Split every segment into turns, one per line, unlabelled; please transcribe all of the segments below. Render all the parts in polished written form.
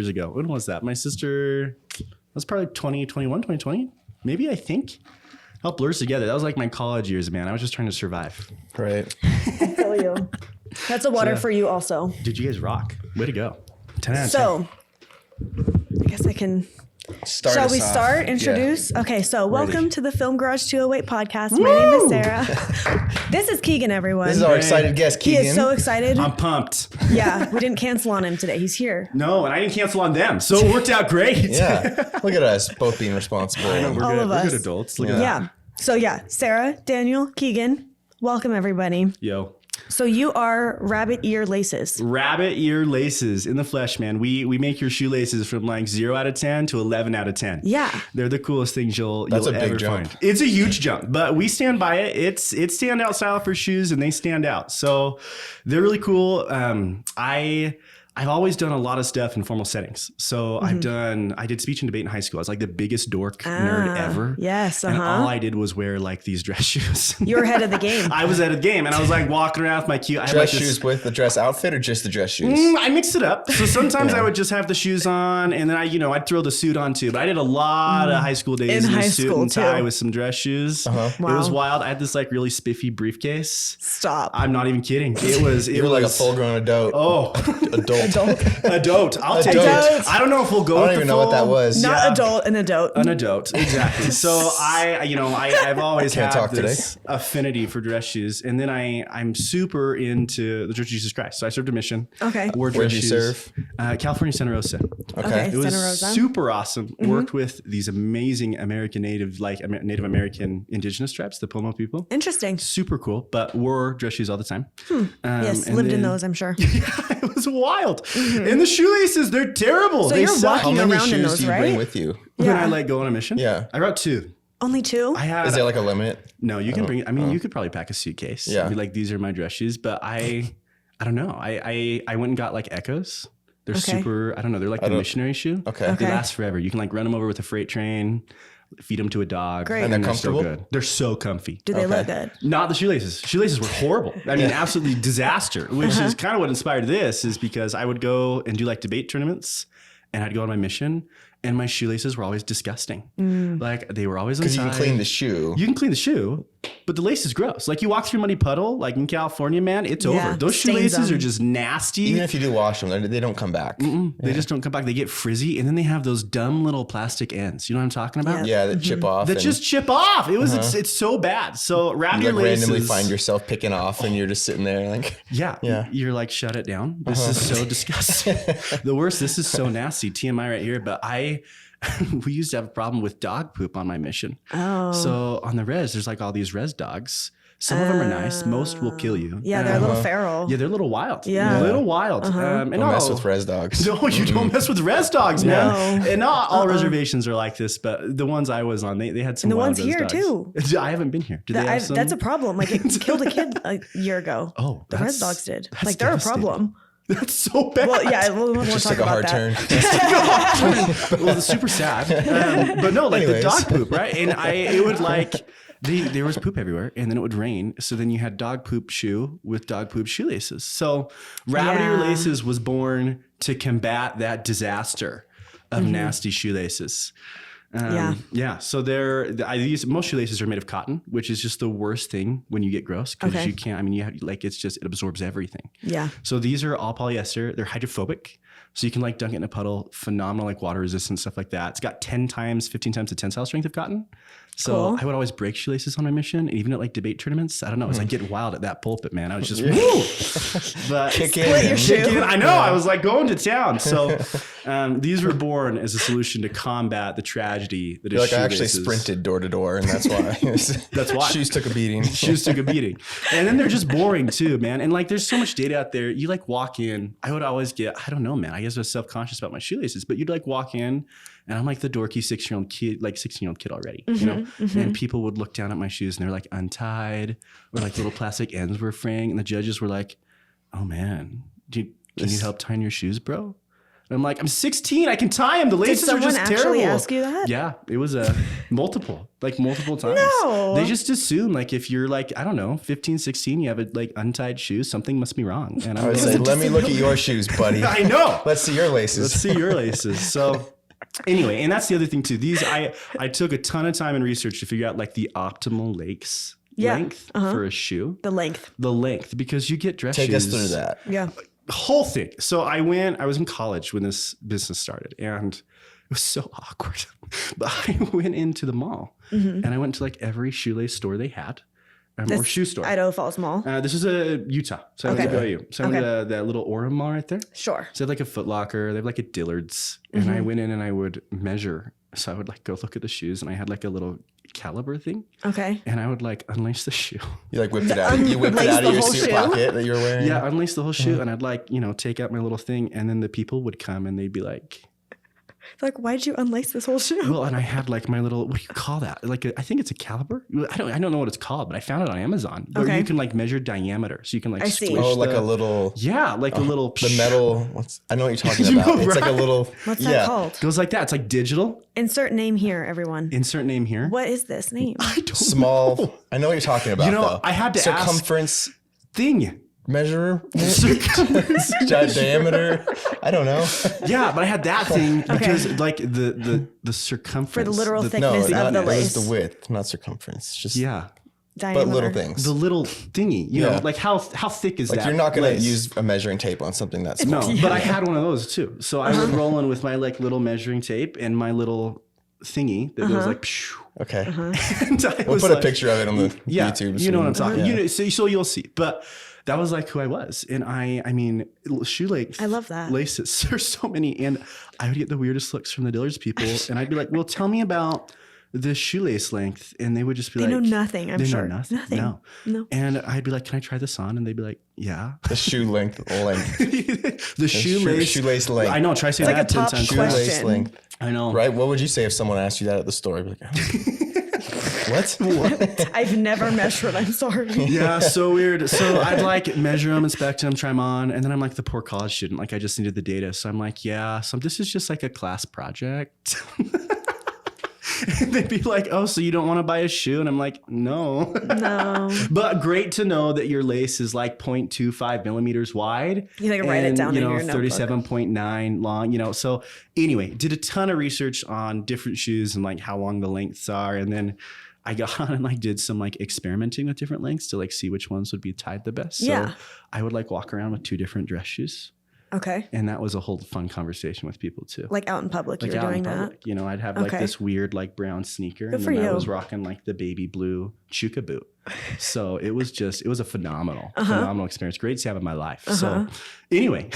years ago. When was that? My sister was probably 2020, maybe, I think. How blurs together. That was like my college years, man. I was just trying to survive.
Right.
I feel you. That's a water for you also.
Dude, you guys rock. Way to go. 10 out of 10.
So, I guess I can... Shall we start? Introduce? Yeah. Okay, so welcome to the Film Garage 208 podcast. My name is Sarah. This is Keegan, everyone.
This is our excited guest, Keegan.
He is so excited.
I'm pumped.
Yeah, we didn't cancel on him today. He's here.
No, and I didn't cancel on them, so it worked out great.
Yeah, look at us both being responsible.
I know, we're
all
good.
of us.
We're good adults. Look at that.
Yeah. So yeah, Sarah, Daniel, Keegan, welcome everybody.
Yo.
So you are rabbit ear laces.
Rabbit ear laces in the flesh, man. We make your shoelaces from like 0 out of 10 to 11 out of 10.
Yeah.
They're the coolest things you'll
That's a
ever
big jump.
find. It's a huge jump, but we stand by it. It's standout style for shoes, and they stand out. So they're really cool. I've always done a lot of stuff in formal settings. So I did speech and debate in high school. I was like the biggest dork nerd ever.
Yes.
And all I did was wear like these dress shoes.
You were ahead of the game.
I was ahead of the game, and I was like walking around with my cute
Dress shoes with the dress outfit or just the dress shoes?
I mixed it up. So sometimes I would just have the shoes on, and then I'd throw the suit on too. But I did a lot of high school days in a suit and tie with some dress shoes.
Wow.
It was wild. I had this like really spiffy briefcase.
Stop.
I'm not even kidding. It was
like a full-grown adult.
Oh,
Adult.
I'll take
Adult.
it. I don't know if we'll go.
I don't even know what that was.
Not adult, an adult.
An adult, exactly. So I've always
Can't
had
talk
this affinity for dress shoes, and then I'm super into the Church of Jesus Christ. So I served a mission.
Okay.
Wore dress
Where'd you
shoes.
serve?
California, Santa Rosa.
Okay.
It was
Santa Rosa.
super awesome. Worked with these amazing Native American indigenous tribes, the Pomo people.
Interesting.
Super cool, but wore dress shoes all the time.
Yes,
and
lived in
then-
those, I'm sure.
It was wild. And the shoelaces, they're terrible.
So
they
you're
suck.
How
walking
many
around in
shoes
those,
do you
right?
bring with you?
When
Yeah.
I like go on a mission?
Yeah.
I brought 2.
Only 2?
I had
Is there like a limit?
No, you can bring it. I mean, you could probably pack a suitcase.
Yeah.
Be like, these are my dress shoes. But I don't know. I went and got like Echoes. They're super, I don't know. They're like the missionary shoe.
Okay.
They last forever. You can like run them over with a freight train, feed them to a dog.
Great.
And they're
so
comfortable?
good. They're so comfy.
Do they look good?
Not the shoelaces. Shoelaces were horrible. I mean, absolutely disaster, which is kind of what inspired this, is because I would go and do like debate tournaments, and I'd go on my mission, and my shoelaces were always disgusting. Like they were always
Because
untied.
you can clean the shoe.
You can clean the shoe, but the lace is gross. Like you walk through muddy puddle, like in California, man, it's over. Those
stains
shoelaces
them.
are just nasty.
Even if you do wash them, they don't come back.
They just don't come back. They get frizzy, and then they have those dumb little plastic ends. You know what I'm talking about?
Yeah, that chip off.
That
and
just chip off. It was it's so bad. So wrap
you
your
like
laces.
randomly find yourself picking off, and you're just sitting there like.
Yeah. You're like, shut it down. This is so disgusting. The worst. This is so nasty. TMI right here. But we used to have a problem with dog poop on my mission.
Oh.
So on the res, there's like all these res dogs. Some of them are nice. Most will kill you.
Yeah, they're a little feral.
Yeah, they're a little wild.
Yeah.
A little wild. And
Don't mess with res dogs.
No, you don't mess with res dogs, man.
No.
And not all reservations are like this, but the ones I was on, they had some
And the
wild
ones
res
here,
dogs.
too.
I haven't been here. Do they have some?
That's a problem. Like it killed a kid a year ago.
Oh,
the red dogs did.
that's
Like they're a
devastating.
problem.
That's so bad.
Well, yeah, we'll
Just
talk
took a
about
hard
that.
turn.
Well, it's super sad. But no, like
Anyways.
the dog poop, right? And it would like, there was poop everywhere, and then it would rain. So then you had dog poop shoe with dog poop shoelaces. So rabbit ear laces was born to combat that disaster of nasty shoelaces. So most shoelaces are made of cotton, which is just the worst thing when you get gross, because you can't. I mean, it absorbs everything.
Yeah.
So these are all polyester. They're hydrophobic. So you can like dunk it in a puddle, phenomenal, like water resistant, stuff like that. It's got 10 times, 15 times the tensile strength of cotton. So
Cool.
I would always break shoelaces on my mission, even at like debate tournaments. I don't know. It was like getting wild at that pulpit, man. I was just, woo! But
Kick
Split
in.
your shoe.
Kick in. I know. I was like going to town. So these were born as a solution to combat the tragedy that is
Like I actually
shoelaces.
sprinted door to door, and that's why.
That's why.
Shoes took a beating.
Shoes took a beating. And then they're just boring too, man. And like there's so much data out there. You like walk in, I would always get, I don't know, man. I guess I was self-conscious about my shoelaces, but you'd like walk in and I'm like the dorky 16-year-old kid already, you know? And people would look down at my shoes and they're like untied or like little plastic ends were fraying. And the judges were like, oh man, do you need help tying your shoes, bro? And I'm like, I'm 16. I can tie them. The
Did
laces are
someone
just
actually
terrible.
ask you that?
Yeah, it was multiple times.
No.
They just assume like if you're like, I don't know, 15, 16, you have a like untied shoes, something must be wrong. And
I would say, let me look at your shoes, buddy.
I know.
Let's see your laces.
Let's see your laces. So anyway, and that's the other thing too. These I took a ton of time and research to figure out like the optimal length for a shoe.
The length.
Because you get dress
Take
shoes.
us through that.
Yeah.
Whole thing. So I was in college when this business started, and it was so awkward. But I went into the mall and I went to like every shoelace store they had, or shoe store.
Idaho Falls Mall.
This is Utah. So I went to BYU. So I went to that little Orem Mall right there.
Sure.
So they have like a Foot Locker, they have like a Dillard's, and I went in and I would measure. So I would like go look at the shoes, and I had like a little caliber thing. Okay. And I would like unlace the shoe.
You like whipped it out. You whipped it out of your suit pocket that you were wearing.
Yeah, unlace the whole shoe, and I'd like take out my little thing, and then the people would come and they'd be like,
why'd you unlace this whole shoe?
Well, and I had like my little, what do you call that? Like I think it's a caliber. I don't know what it's called, but I found it on Amazon. Where you can like measure diameter, so you can like squish.
Oh, like a little.
Yeah, like a little.
The metal. I know what you're talking about. It's like a little.
What's that called?
It goes like that. It's like digital.
Insert name here, everyone.
Insert name here.
What is this name?
I don't
Small.
know.
I know what you're talking about. Though.
I had to
circumference
thing.
Measure diameter. I don't know.
Yeah, but I had that thing because like the circumference
for the literal thickness of the lace.
It's the width, not circumference. Just
diameter.
But little things.
The little thingy, you know, like how thick is that?
Like you're not going to use a measuring tape on something that's small.
No, but I had one of those too. So I would roll in with my like little measuring tape and my little thingy that goes like. Pshh.
Okay.
And
we'll put a picture of it on the YouTube.
You know what I'm talking. Yeah. So you'll see, but. That was like who I was. And I mean, shoelace.
I love that.
Laces. There's so many. And I would get the weirdest looks from the Dillard's people. And I'd be like, well, tell me about the shoelace length. And they would just be like.
They know nothing, I'm sure.
They know nothing. No. And I'd be like, can I try this on? And they'd be like, yeah.
The shoe length.
the shoelace
length.
I know. Try saying that 10 times.
Shoelace length.
I know.
Right? What would you say if someone asked you that at the store? I'd be like, What?
I've never measured. I'm sorry.
Yeah, so weird. So I'd like measure them, inspect them, try them on, and then I'm like the poor college student. Like I just needed the data, so I'm like, yeah. So this is just like a class project. And they'd be like, oh, so you don't want to buy a shoe? And I'm like, no. But great to know that your lace is like 0.25 millimeters wide.
You can write it down in your notebook.
37.9 long, So anyway, did a ton of research on different shoes and like how long the lengths are. And then I got on and like did some like experimenting with different lengths to like see which ones would be tied the best. So I would like walk around with 2 different dress shoes.
Okay.
And that was a whole fun conversation with people too.
Like out in public, like you were doing that?
You know, I'd have like this weird like brown sneaker.
Good
and then I was rocking like the baby blue Chuka boot. So it was a phenomenal experience. Great to have in my life. So anyway,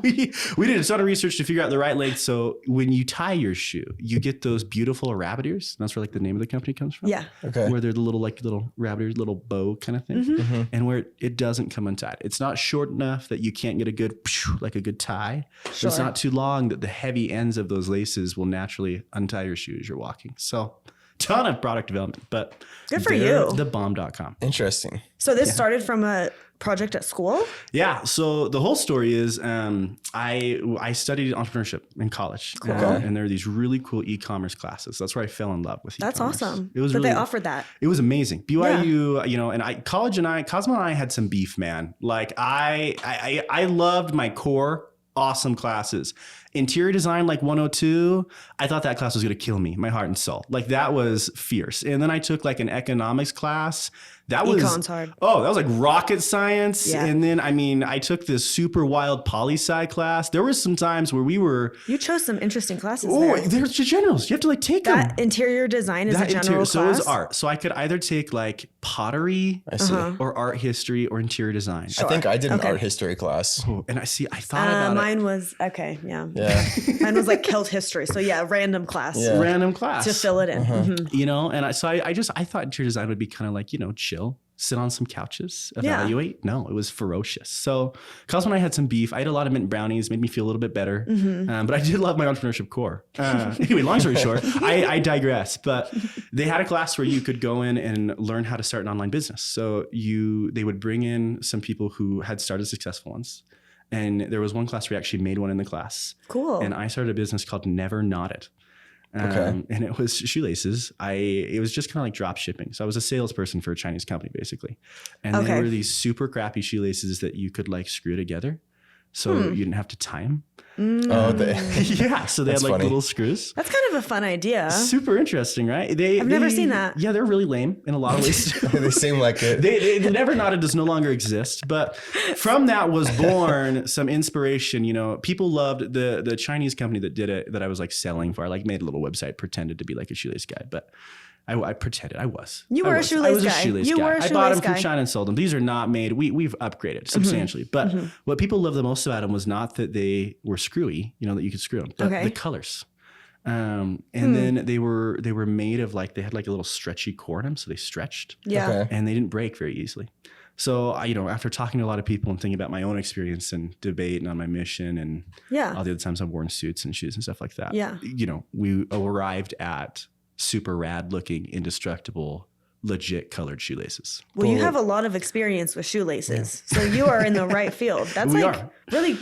we did a ton of research to figure out the right length. So when you tie your shoe, you get those beautiful rabbit ears. That's where like the name of the company comes from. Yeah. Okay. Where they're the little rabbit ears, little bow kind of thing. And where it doesn't come untied. It's not short enough that you can't get a good tie. Sure. It's not too long that the heavy ends of those laces will naturally untie your shoe as you're walking. So ton of product development, but
good for you.
Thebomb.com. Interesting.
So this started from a project at school?
Yeah. So the whole story is I studied entrepreneurship in college. Cool. And there are these really cool e-commerce classes. That's where I fell in love with e-commerce.
That's awesome.
It was
they offered that.
It was amazing. BYU, and Cosmo and I had some beef, man. Like I loved my core awesome classes. Interior design, like 102, I thought that class was going to kill me, my heart and soul. Like that was fierce. And then I took like an economics class. That was
Econ's hard.
Oh, that was like rocket science.
Yeah.
And then, I took this super wild poli-sci class. There were some times where you
chose some interesting classes.
They're generals. You have to like take them.
That interior design is a general class.
So it was art. So I could either take like pottery or art history or interior design.
Sure. I think I did an art history class.
Oh, and I thought about
mine was, yeah. Mine was like Celt history. So random class.
Yeah. Random class.
To fill it in.
And I thought interior design would be kind of like, chill, sit on some couches, evaluate. Yeah. No, it was ferocious. So Cosmo and I had some beef. I ate a lot of mint brownies, made me feel a little bit better. But I did love my entrepreneurship core. Anyway, long story short, I digress. But they had a class where you could go in and learn how to start an online business. So they would bring in some people who had started successful ones. And there was one class where we actually made one in the class.
Cool.
And I started a business called Never Knotted. And it was shoelaces. It was just kind of like drop shipping. So I was a salesperson for a Chinese company, basically. And they were these super crappy shoelaces that you could like screw together. So you didn't have to tie them. Yeah. So they had like little screws.
That's kind of a fun idea.
Super interesting, right?
I've never seen that.
Yeah, they're really lame in a lot of ways.
They seem like it.
The Never Knotted does no longer exist, but from that was born some inspiration. You know, people loved the Chinese company that did it, that I was like selling for. I like made a little website, pretended to be like a shoelace guy, but I pretended I was.
You were a shoelace guy.
I bought them from China and sold them. These are not made. We've upgraded substantially. But what people loved the most about them was not that they were screwy, you know, that you could screw them, but the colors. And then they were made of like, they had like a little stretchy core in them, so they stretched.
Yeah.
And they didn't break very easily. So you know, after talking to a lot of people and thinking about my own experience and debate and on my mission and all the other times I've worn suits and shoes and stuff like that, you know, we arrived at super rad looking, indestructible, legit colored shoelaces.
Well, you have a lot of experience with shoelaces, so you are in the right field. That's really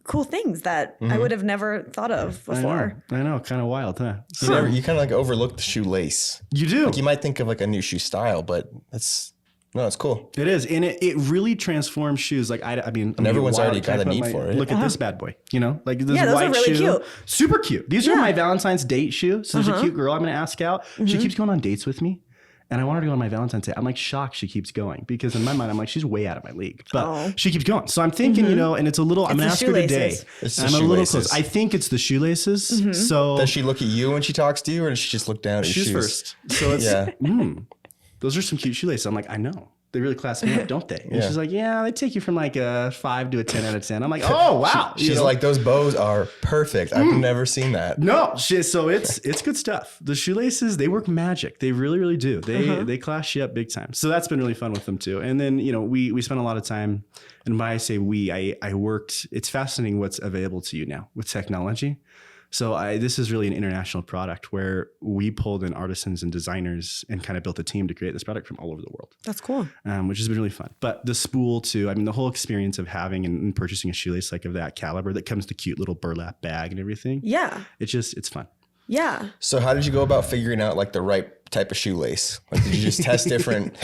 cool things that I would have never thought of before.
I know. Kind of wild, huh?
You kind of like overlook the shoelace.
You do.
Like you might think of like a new shoe style, but it's cool.
It is. And it really transforms shoes. Like, I mean,
and everyone's already got a need for it.
Look at this bad boy, you know, like this
those
white
are really
shoe.
cute.
Super cute. These are my Valentine's date shoe. So there's a cute girl I'm going to ask out. She keeps going on dates with me. And I want her to go on my Valentine's Day. I'm like shocked she keeps going, because in my mind, I'm like, she's way out of my league. But she keeps going. So I'm thinking, you know, and it's a little, I'm going to ask her today. I'm a little close. I think it's the shoelaces. So
does she look at you when she talks to you, or does she just look down at your shoes?
First. So it's, those are some cute shoelaces. I'm like, I know. They really class me up, don't they? And she's like, yeah, they take you from like a 5 to a 10 out of 10. I'm like, oh, wow.
She's like, those bows are perfect. I've never seen that.
No, so it's good stuff. The shoelaces, they work magic. They really, really do. They class you up big time. So that's been really fun with them too. And then, you know, we spent a lot of time, and when I say I worked, it's fascinating what's available to you now with technology. So this is really an international product where we pulled in artisans and designers and kind of built a team to create this product from all over the world.
That's cool.
Which has been really fun. But the spool too, I mean, the whole experience of having and purchasing a shoelace like of that caliber that comes with the cute little burlap bag and everything. Yeah. It's fun.
Yeah.
So how did you go about figuring out like the right type of shoelace? Like, did you just test different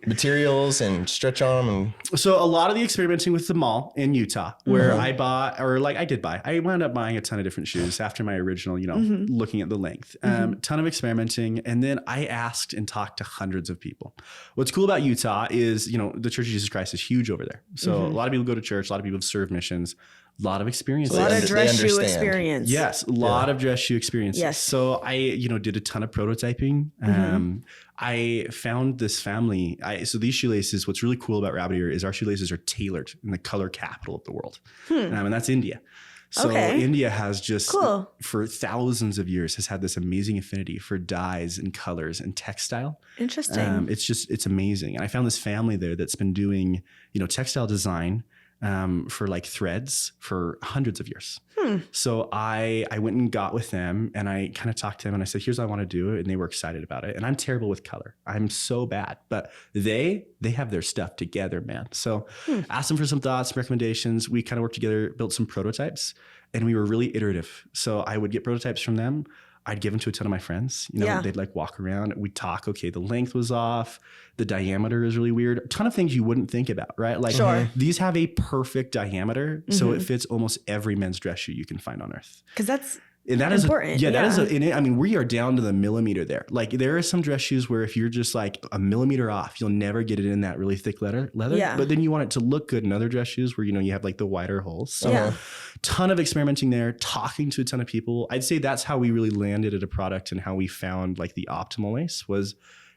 materials and stretch on them?
So a lot of the experimenting with the mall in Utah, where I wound up buying a ton of different shoes after my original, you know, looking at the length, ton of experimenting. And then I asked and talked to hundreds of people. What's cool about Utah is, you know, the Church of Jesus Christ is huge over there. So a lot of people go to church, a lot of people have served missions. A lot of experiences.
A lot of dress shoe experience.
Yes, a lot of dress shoe experiences.
Yes.
So I, you know, did a ton of prototyping. I found this family. So these shoelaces, what's really cool about Rabbit Ear is our shoelaces are tailored in the color capital of the world. And that's India. So India has just, for thousands of years, has had this amazing affinity for dyes and colors and textile.
Interesting.
It's amazing. And I found this family there that's been doing, you know, textile design for like threads for hundreds of years. So I went and got with them, and I kind of talked to them, and I said, here's what I want to do. And they were excited about it. And I'm terrible with color. I'm so bad, but they have their stuff together, man. So asked them for some thoughts, recommendations. We kind of worked together, built some prototypes, and we were really iterative. So I would get prototypes from them. I'd give them to a ton of my friends. You know, they'd like walk around. We'd talk. Okay, the length was off. The diameter is really weird. A ton of things you wouldn't think about, right? Like these have a perfect diameter, so it fits almost every men's dress shoe you can find on earth.
Because that's
important. That is. I mean, we are down to the millimeter there. Like there are some dress shoes where if you're just like a millimeter off, you'll never get it in that really thick leather. Yeah. But then you want it to look good in other dress shoes where, you know, you have like the wider holes. So ton of experimenting there, talking to a ton of people. I'd say that's how we really landed at a product, and how we found like the optimal lace was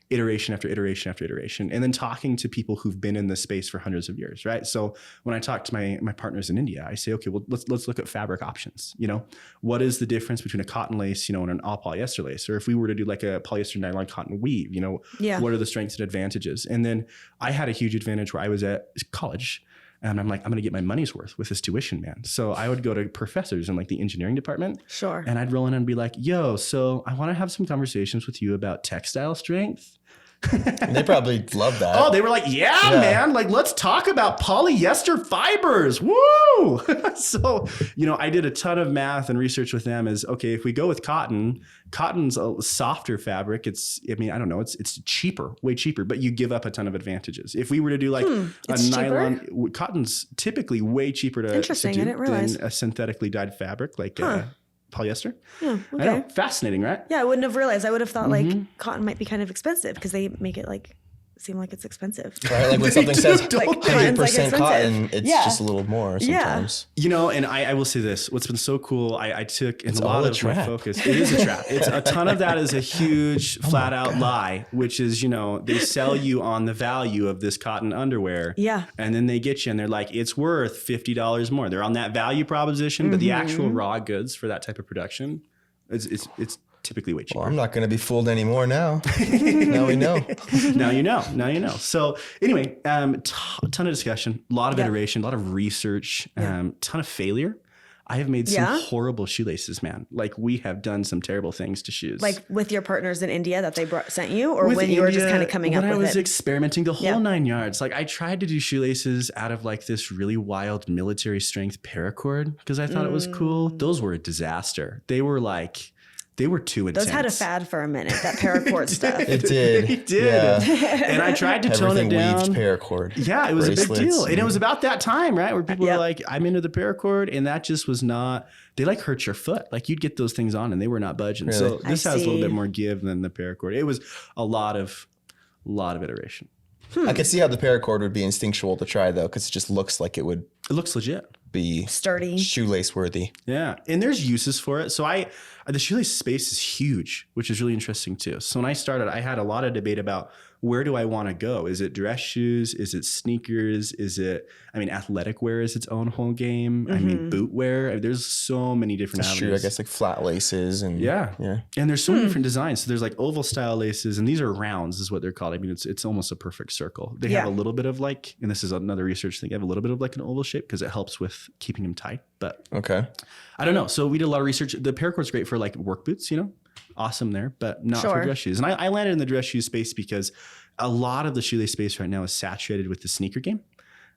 iteration after iteration after iteration, and then talking to people who've been in this space for hundreds of years, right? So when I talk to my partners in India, I say, okay, well, let's look at fabric options. You know, what is the difference between a cotton lace, you know, and an all polyester lace? Or if we were to do like a polyester nylon cotton weave, you know, what are the strengths and advantages? And then I had a huge advantage where I was at college. And I'm like, I'm going to get my money's worth with this tuition, man. So I would go to professors in like the engineering department. And I'd roll in and be like, yo, so I want to have some conversations with you about textile strength.
They probably love that.
Oh, they were like, yeah, man, like let's talk about polyester fibers. Woo! So, I did a ton of math and research with them is, okay, if we go with cotton's a softer fabric. I don't know, it's cheaper, way cheaper, but you give up a ton of advantages. If we were to do like a nylon, cotton's typically way cheaper to do
I didn't realize.
than a synthetically dyed fabric like polyester.
Yeah, okay.
I know, fascinating, right?
Yeah, I wouldn't have realized. I would have thought like cotton might be kind of expensive because they make it like seem like it's expensive.
Right, like when something says
Like,
100% cotton, it's
Yeah.
just a little more sometimes.
And I will say this, what's been so cool, I took in a lot of my
trap.
focus. It is a trap. It's a ton of that is a huge flat out lie, which is, they sell you on the value of this cotton underwear.
Yeah.
And then they get you and they're like, it's worth $50 more. They're on that value proposition, but the actual raw goods for that type of production, it's typically way cheaper.
Well, I'm not going to be fooled anymore now. Now we know.
Now you know. So anyway, ton of discussion, a lot of iteration, a lot of research, ton of failure. I have made some horrible shoelaces, man. Like we have done some terrible things to shoes.
Like with your partners in India that they sent you, or when you were just kind of coming up with it?
When I was experimenting the whole 9 yards. Like I tried to do shoelaces out of like this really wild military strength paracord because I thought it was cool. Those were a disaster. They were too intense.
Those had a fad for a minute, that paracord stuff.
It did.
It did.
Yeah.
And I tried to tone it down.
Weaved paracord.
Yeah, it was a big deal. And it was about that time, right? Where people were
Yep.
like, I'm into the paracord. And that just was not, they like hurt your foot. Like you'd get those things on and they were not budging.
Really?
So this
I
has a little
see.
bit more give than the paracord. It was a lot of iteration.
I could see how the paracord would be instinctual to try though, because it just looks like it would
It looks legit.
be
Sturdy.
shoelace worthy.
Yeah. And there's uses for it. So the shoelace space is huge, which is really interesting too. So when I started, I had a lot of debate about where do I want to go? Is it dress shoes? Is it sneakers? Athletic wear is its own whole game. I mean, boot wear. There's so many different
That's true. I
avenues.
guess like flat laces and
Yeah.
yeah.
And there's so many different designs. So there's like oval style laces, and these are rounds is what they're called. I mean, it's almost a perfect circle. They have a little bit of like, and this is another research thing, they have a little bit of like an oval shape because it helps with keeping them tight. But
Okay.
I don't know. So we did a lot of research. The paracord's great for like work boots, awesome there, but not for dress shoes. And I landed in the dress shoe space because a lot of the shoelace space right now is saturated with the sneaker game.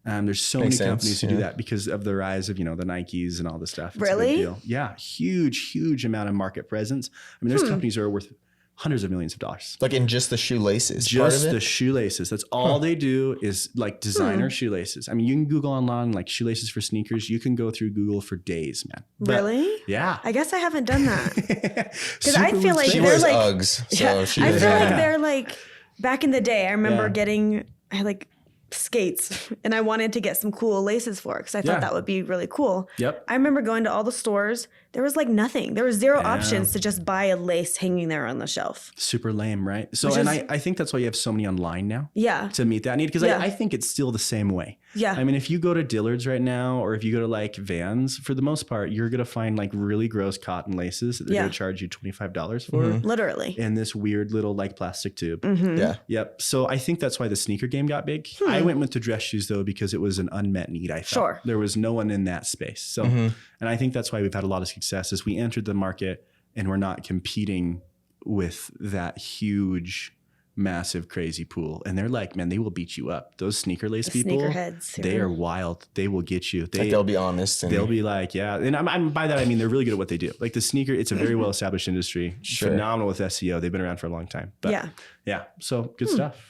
There's so
Makes
many
sense,
companies who do that because of the rise of, the Nikes and all this stuff. It's a big
Really?
deal. Yeah. Huge amount of market presence. I mean, there's companies that are worth hundreds of millions of dollars.
Like in just the shoelaces part
Just
of it?
the shoelaces. That's all they do is like designer shoelaces. I mean, you can Google online like shoelaces for sneakers. You can go through Google for days, man. But,
Really?
Yeah.
I guess I haven't done that. Because I
Super
feel like
She
they're
wears
like
Uggs. So she
I
doesn't
feel
have-
like they're like back in the day. I remember
Yeah.
I had like skates and I wanted to get some cool laces for it because I thought
Yeah.
that would be really cool.
Yep.
I remember going to all the stores. There was like nothing. There was zero options to just buy a lace hanging there on the shelf.
Super lame, right? So,
Which
and
is-
I think that's why you have so many online now.
Yeah.
To meet that need. Because
Yeah.
I think it's still the same way.
Yeah.
I mean, if you go to Dillard's right now, or if you go to like Vans, for the most part, you're going to find like really gross cotton laces that they're going to charge you $25 for
Literally.
in this weird little like plastic tube.
Mm-hmm.
Yeah.
Yep. So I think that's why the sneaker game got big. I went with the dress shoes though, because it was an unmet need. I felt
Sure.
there was no one in that space. So, and I think that's why we've had a lot of success as we entered the market and we're not competing with that huge, massive, crazy pool. And they're like, man, they will beat you up. Those sneaker lace people,
Sneakerheads.
they are wild. They will get you.
Like they'll be honest. And
They'll be like, yeah. And I'm by that, I mean, they're really good at what they do. Like the sneaker, it's a very well-established industry.
Sure.
Phenomenal with SEO. They've been around for a long time. But yeah. So good stuff.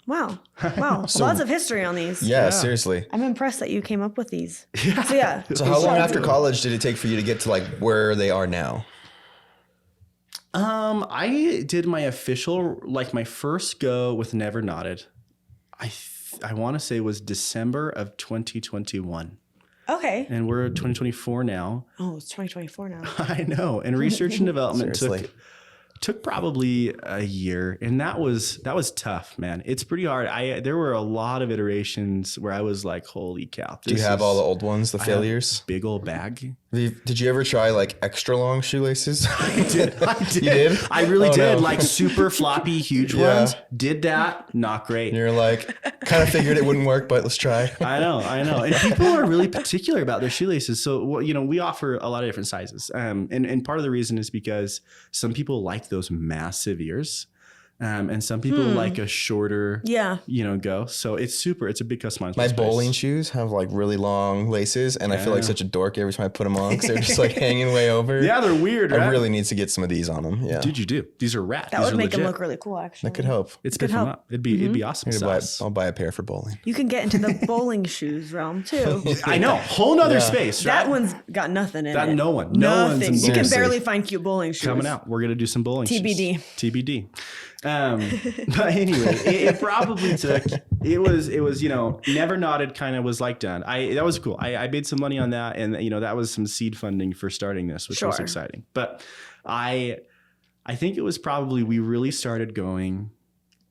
Wow. Wow. Lots of history on these.
yeah, seriously.
I'm impressed that you came up with these. So yeah.
So how long after college did it take for you to get to like where they are now?
I did my official, like my first go with Never Nodded. I want to say was December of 2021.
Okay.
And we're 2024 now.
Oh, it's 2024 now.
I know. And research and development
Seriously.
took probably a year, and that was tough, man. It's pretty hard. There were a lot of iterations where I was like, holy cow.
Do you have all the old ones, the failures?
big old bag?
Did you ever try like extra long shoelaces?
I did.
You did?
I really
Oh,
did.
no.
Like super floppy, huge
Yeah.
ones. Did that. Not great.
You're like, kind of figured it wouldn't work, but let's try.
I know. And people are really particular about their shoelaces. So, we offer a lot of different sizes. And part of the reason is because some people like those massive ears. And some people like a shorter, go. So it's a big customizable
My
space.
bowling shoes have like really long laces, and I feel like such a dork every time I put them on because they're just like hanging way over.
Yeah, they're weird, right?
I really need to get some of these on them. Yeah.
Dude, you do. These are rad.
That
These
would
are
make them
legit.
look really cool, actually.
That could help.
It's good them up. It'd be awesome.
I'll buy a pair for bowling.
You can get into the bowling shoes realm, too.
I know. Whole nother space, right?
That one's got nothing in it.
No one.
Nothing.
No one's in
You can
bowling.
barely find cute bowling shoes.
Coming out. We're going to do some bowling
TBD.
shoes. TBD. But anyway, it probably took, it was, Never Nodded kind of was like done. That was cool. I made some money on that, and that was some seed funding for starting this, which was exciting. But I think it was probably, we really started going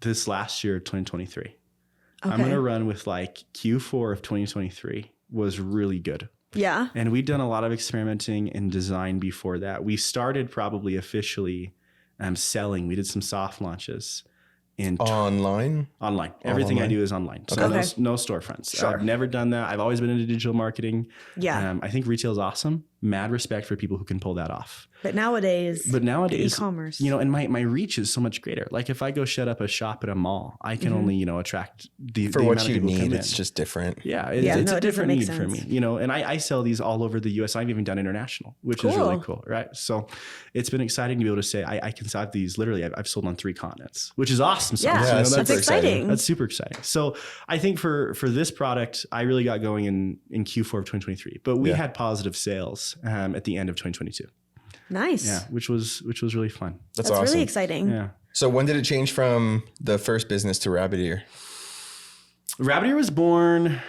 this last year, 2023. Okay. I'm going to run with like Q4 of 2023 was really good.
Yeah.
And we'd done a lot of experimenting and design before that. We started probably officially selling. We did some soft launches in
online.
Everything I do is online. So no storefronts.
Sure.
I've never done that. I've always been into digital marketing.
Yeah.
I think retail is awesome. Mad respect for people who can pull that off.
But nowadays, e-commerce,
and my reach is so much greater. Like if I go shut up a shop at a mall, I can only, attract
for what you need. It's just different.
Yeah. It's a different need for me, and I sell these all over the US. I've even done international, which is really cool. Right. So it's been exciting to be able to say, I can sell these literally. I've sold on 3 continents, which is awesome.
Yeah. That's exciting.
That's super exciting. So I think for this product, I really got going in Q4 of 2023, but we had positive sales at the end of 2022.
Nice.
Yeah, which was really fun.
That's awesome.
Really exciting.
Yeah.
So when did it change from the first business to Rabbit Ear?
Rabbit Ear was born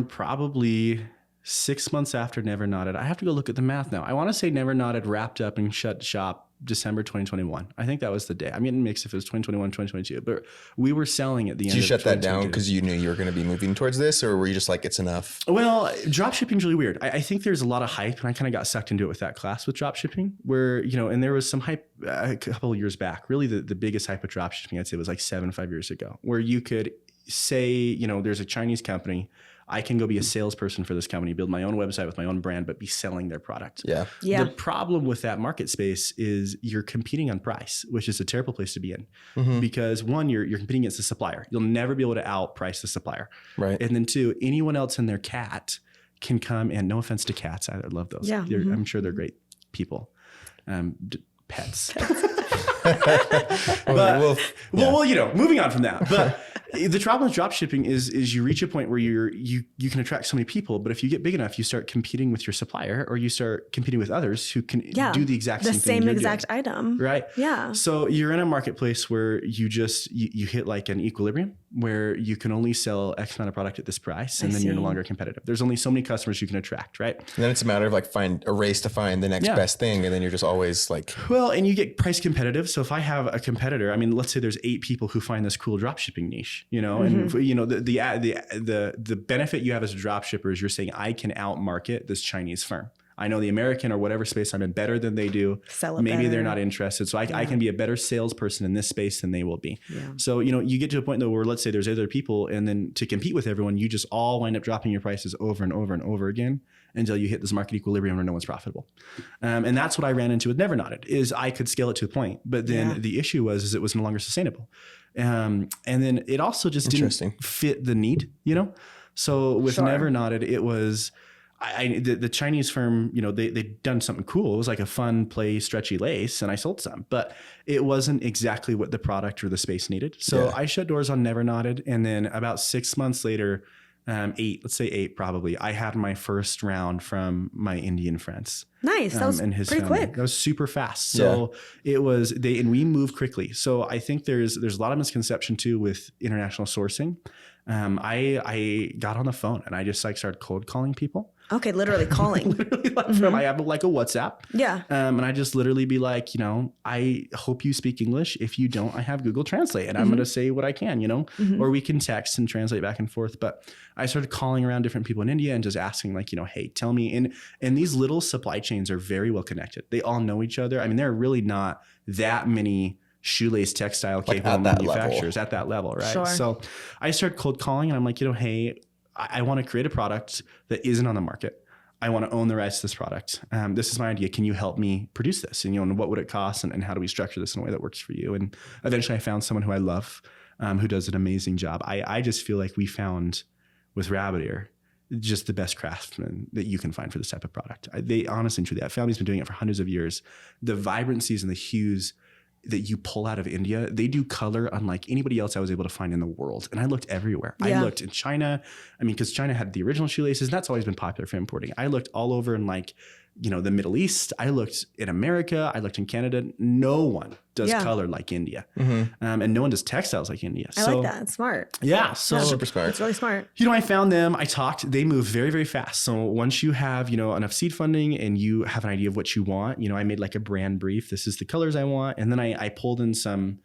probably 6 months after Never Nodded. I have to go look at the math now. I want to say Never Nodded wrapped up and shut shop December 2021. I think that was the day. I'm getting mixed if it was 2021, 2022, but we were selling at the end of 2022. Did you shut that down
because you knew you were going to be moving towards this, or were you just like, it's enough?
Well, drop shipping is really weird. I think there's a lot of hype, and I kind of got sucked into it with that class with drop shipping where, and there was some hype a couple of years back. Really the biggest hype with drop shipping, I'd say, was like 5 years ago, where you could say, there's a Chinese company. I can go be a salesperson for this company, build my own website with my own brand, but be selling their product.
Yeah.
The problem with that market space is you're competing on price, which is a terrible place to be in. Because one, you're competing against the supplier. You'll never be able to outprice the supplier.
Right.
And then two, anyone else and their cat can come, and no offense to cats, I love those.
Yeah.
I'm sure they're great people. Pets. Moving on from that. But the problem with drop shipping is you reach a point where you can attract so many people, but if you get big enough, you start competing with your supplier, or you start competing with others who can do the exact same thing. The same exact
item.
Right.
Yeah.
So you're in a marketplace where you hit like an equilibrium where you can only sell X amount of product at this price, and then you're no longer competitive. There's only so many customers you can attract, right?
And then it's a matter of like a race to find the next best thing, and then you're just always like,
well, and you get price competitive. So if I have a competitor, I mean, let's say there's 8 people who find this cool drop shipping niche, and the benefit you have as a drop shipper is you're saying I can outmarket this Chinese firm. I know the American or whatever space I'm in better than they do. Maybe they're not interested. So I can be a better salesperson in this space than they will be. Yeah. So, you get to a point though where let's say there's other people, and then to compete with everyone, you just all wind up dropping your prices over and over and over again until you hit this market equilibrium where no one's profitable. And that's what I ran into with Never Nodded, is I could scale it to a point, but then the issue was it was no longer sustainable. And then it also just didn't fit the need, So with Never Nodded, it was... the Chinese firm, they'd done something cool. It was like a fun play stretchy lace, and I sold some, but it wasn't exactly what the product or the space needed. So I shut doors on Never Nodded. And then about 6 months later, 8 probably, I had my first round from my Indian friends.
Nice. That was pretty quick.
That was super fast. So it was, and we moved quickly. So I think there's a lot of misconception too with international sourcing. I got on the phone and I just started cold calling people.
Okay, literally calling.
I have like a WhatsApp.
Yeah.
And I just literally be like, I hope you speak English. If you don't, I have Google Translate, and I'm going to say what I can, or we can text and translate back and forth. But I started calling around different people in India and just asking like, hey, tell me. And these little supply chains are very well connected. They all know each other. I mean, there are really not that many shoelace textile capable manufacturers at that level, right?
Sure.
So I started cold calling, and I'm like, hey, I want to create a product that isn't on the market. I want to own the rights to this product. This is my idea. Can you help me produce this? And, and what would it cost? And how do we structure this in a way that works for you? And eventually I found someone who I love, who does an amazing job. I just feel like we found with Rabbit Ear just the best craftsmen that you can find for this type of product. They honestly and truly, that family's been doing it for hundreds of years. The vibrancies and the hues that you pull out of India, they do color unlike anybody else I was able to find in the world. And I looked everywhere. Yeah. I looked in China. I mean, because China had the original shoelaces, and that's always been popular for importing. I looked all over in the Middle East. I looked in America. I looked in Canada. No one does color like India. And no one does textiles like India.
I like that. It's smart.
Yeah. So
super smart.
It's really smart.
I found them. I talked. They move very, very fast. So once you have, enough seed funding and you have an idea of what you want, I made like a brand brief. This is the colors I want. And then I pulled in some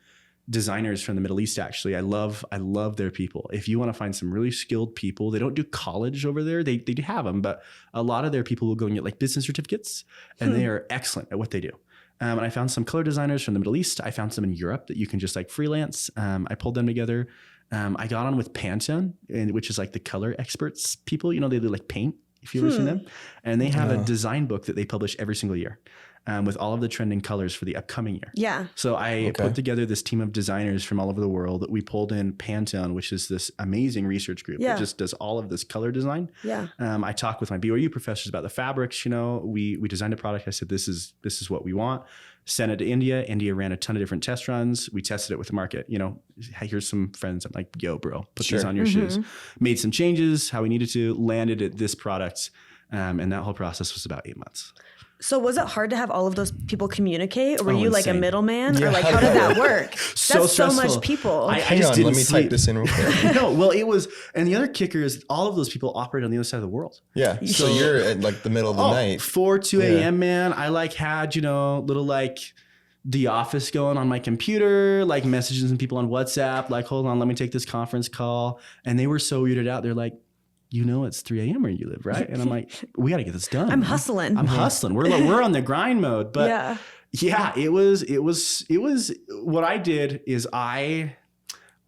designers from the Middle East. Actually, I love their people. If you want to find some really skilled people, they don't do college over there. They do have them, but a lot of their people will go and get like business certificates, and they are excellent at what they do. And I found some color designers from the Middle East. I found some in Europe that you can just like freelance. I pulled them together. I got on with Pantone, which is like the color experts people. They do like paint, if you've ever seen them. And they have a design book that they publish every single year. With all of the trending colors for the upcoming year.
Yeah.
So I put together this team of designers from all over the world. We pulled in Pantone, which is this amazing research group that just does all of this color design.
Yeah.
I talked with my BYU professors about the fabrics. We designed a product. I said, this is what we want. Sent it to India. India ran a ton of different test runs. We tested it with the market. Here's some friends. I'm like, yo, bro, put these on your shoes. Made some changes, how we needed to, landed at this product. And that whole process was about 8 months.
So was it hard to have all of those people communicate, or were you
insane.
like a middleman, or like how did that work? That's so much
stressful.
people.
I
Hang
just
on,
didn't
let me
sleep.
type this in real quick.
No, well, it was, and the other kicker is all of those people operate on the other side of the world.
Yeah. So you're at like the middle of the night.
2 a.m., man. I had, little like The Office going on my computer, like messages and people on WhatsApp, like, hold on, let me take this conference call. And they were so weirded out. They're like, it's 3 a.m. where you live, right? And I'm like, we got to get this done.
I'm hustling.
We're on the grind mode. But yeah, it was what I did is I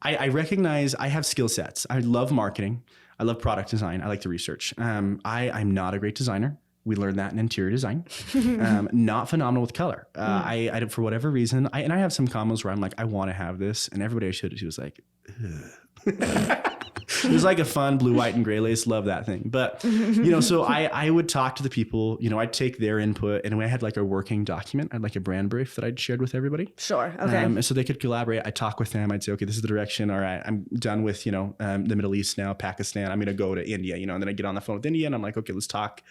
recognize I have skill sets. I love marketing. I love product design. I like to research. I'm not a great designer. We learned that in interior design. Not phenomenal with color. I for whatever reason, I have some combos where I'm like, I want to have this. And everybody I showed it to was like, it was like a fun blue, white, and gray lace. Love that thing. But, so I would talk to the people, I'd take their input, and when I had like a working document, I had like a brand brief that I'd shared with everybody.
Sure. Okay.
So they could collaborate. I'd talk with them. I'd say, okay, this is the direction. All right, I'm done with, the Middle East now, Pakistan. I'm going to go to India, and then I get on the phone with India and I'm like, okay, let's talk,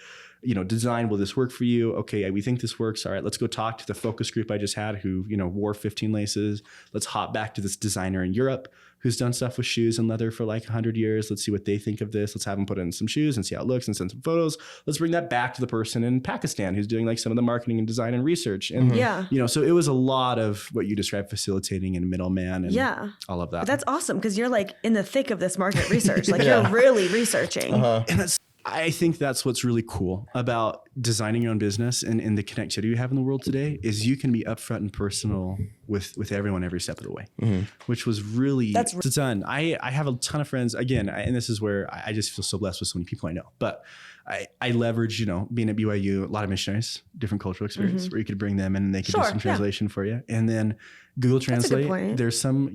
design. Will this work for you? Okay, we think this works. All right, let's go talk to the focus group I just had who, wore 15 laces. Let's hop back to this designer in Europe who's done stuff with shoes and leather for like 100 years. Let's see what they think of this. Let's have them put in some shoes and see how it looks and send some photos. Let's bring that back to the person in Pakistan who's doing like some of the marketing and design and research. And, so it was a lot of what you described, facilitating and middleman and all of that.
But that's awesome because you're like in the thick of this market research. Like you're really research-ing.
And I think that's what's really cool about designing your own business and the connectivity you have in the world today is you can be upfront and personal with everyone every step of the way, which was really done. I have a ton of friends again, and this is where I just feel so blessed with so many people I know, but I leverage, being at BYU, a lot of missionaries, different cultural experience where you could bring them in and they could do some translation for you. And then Google Translate, there's some,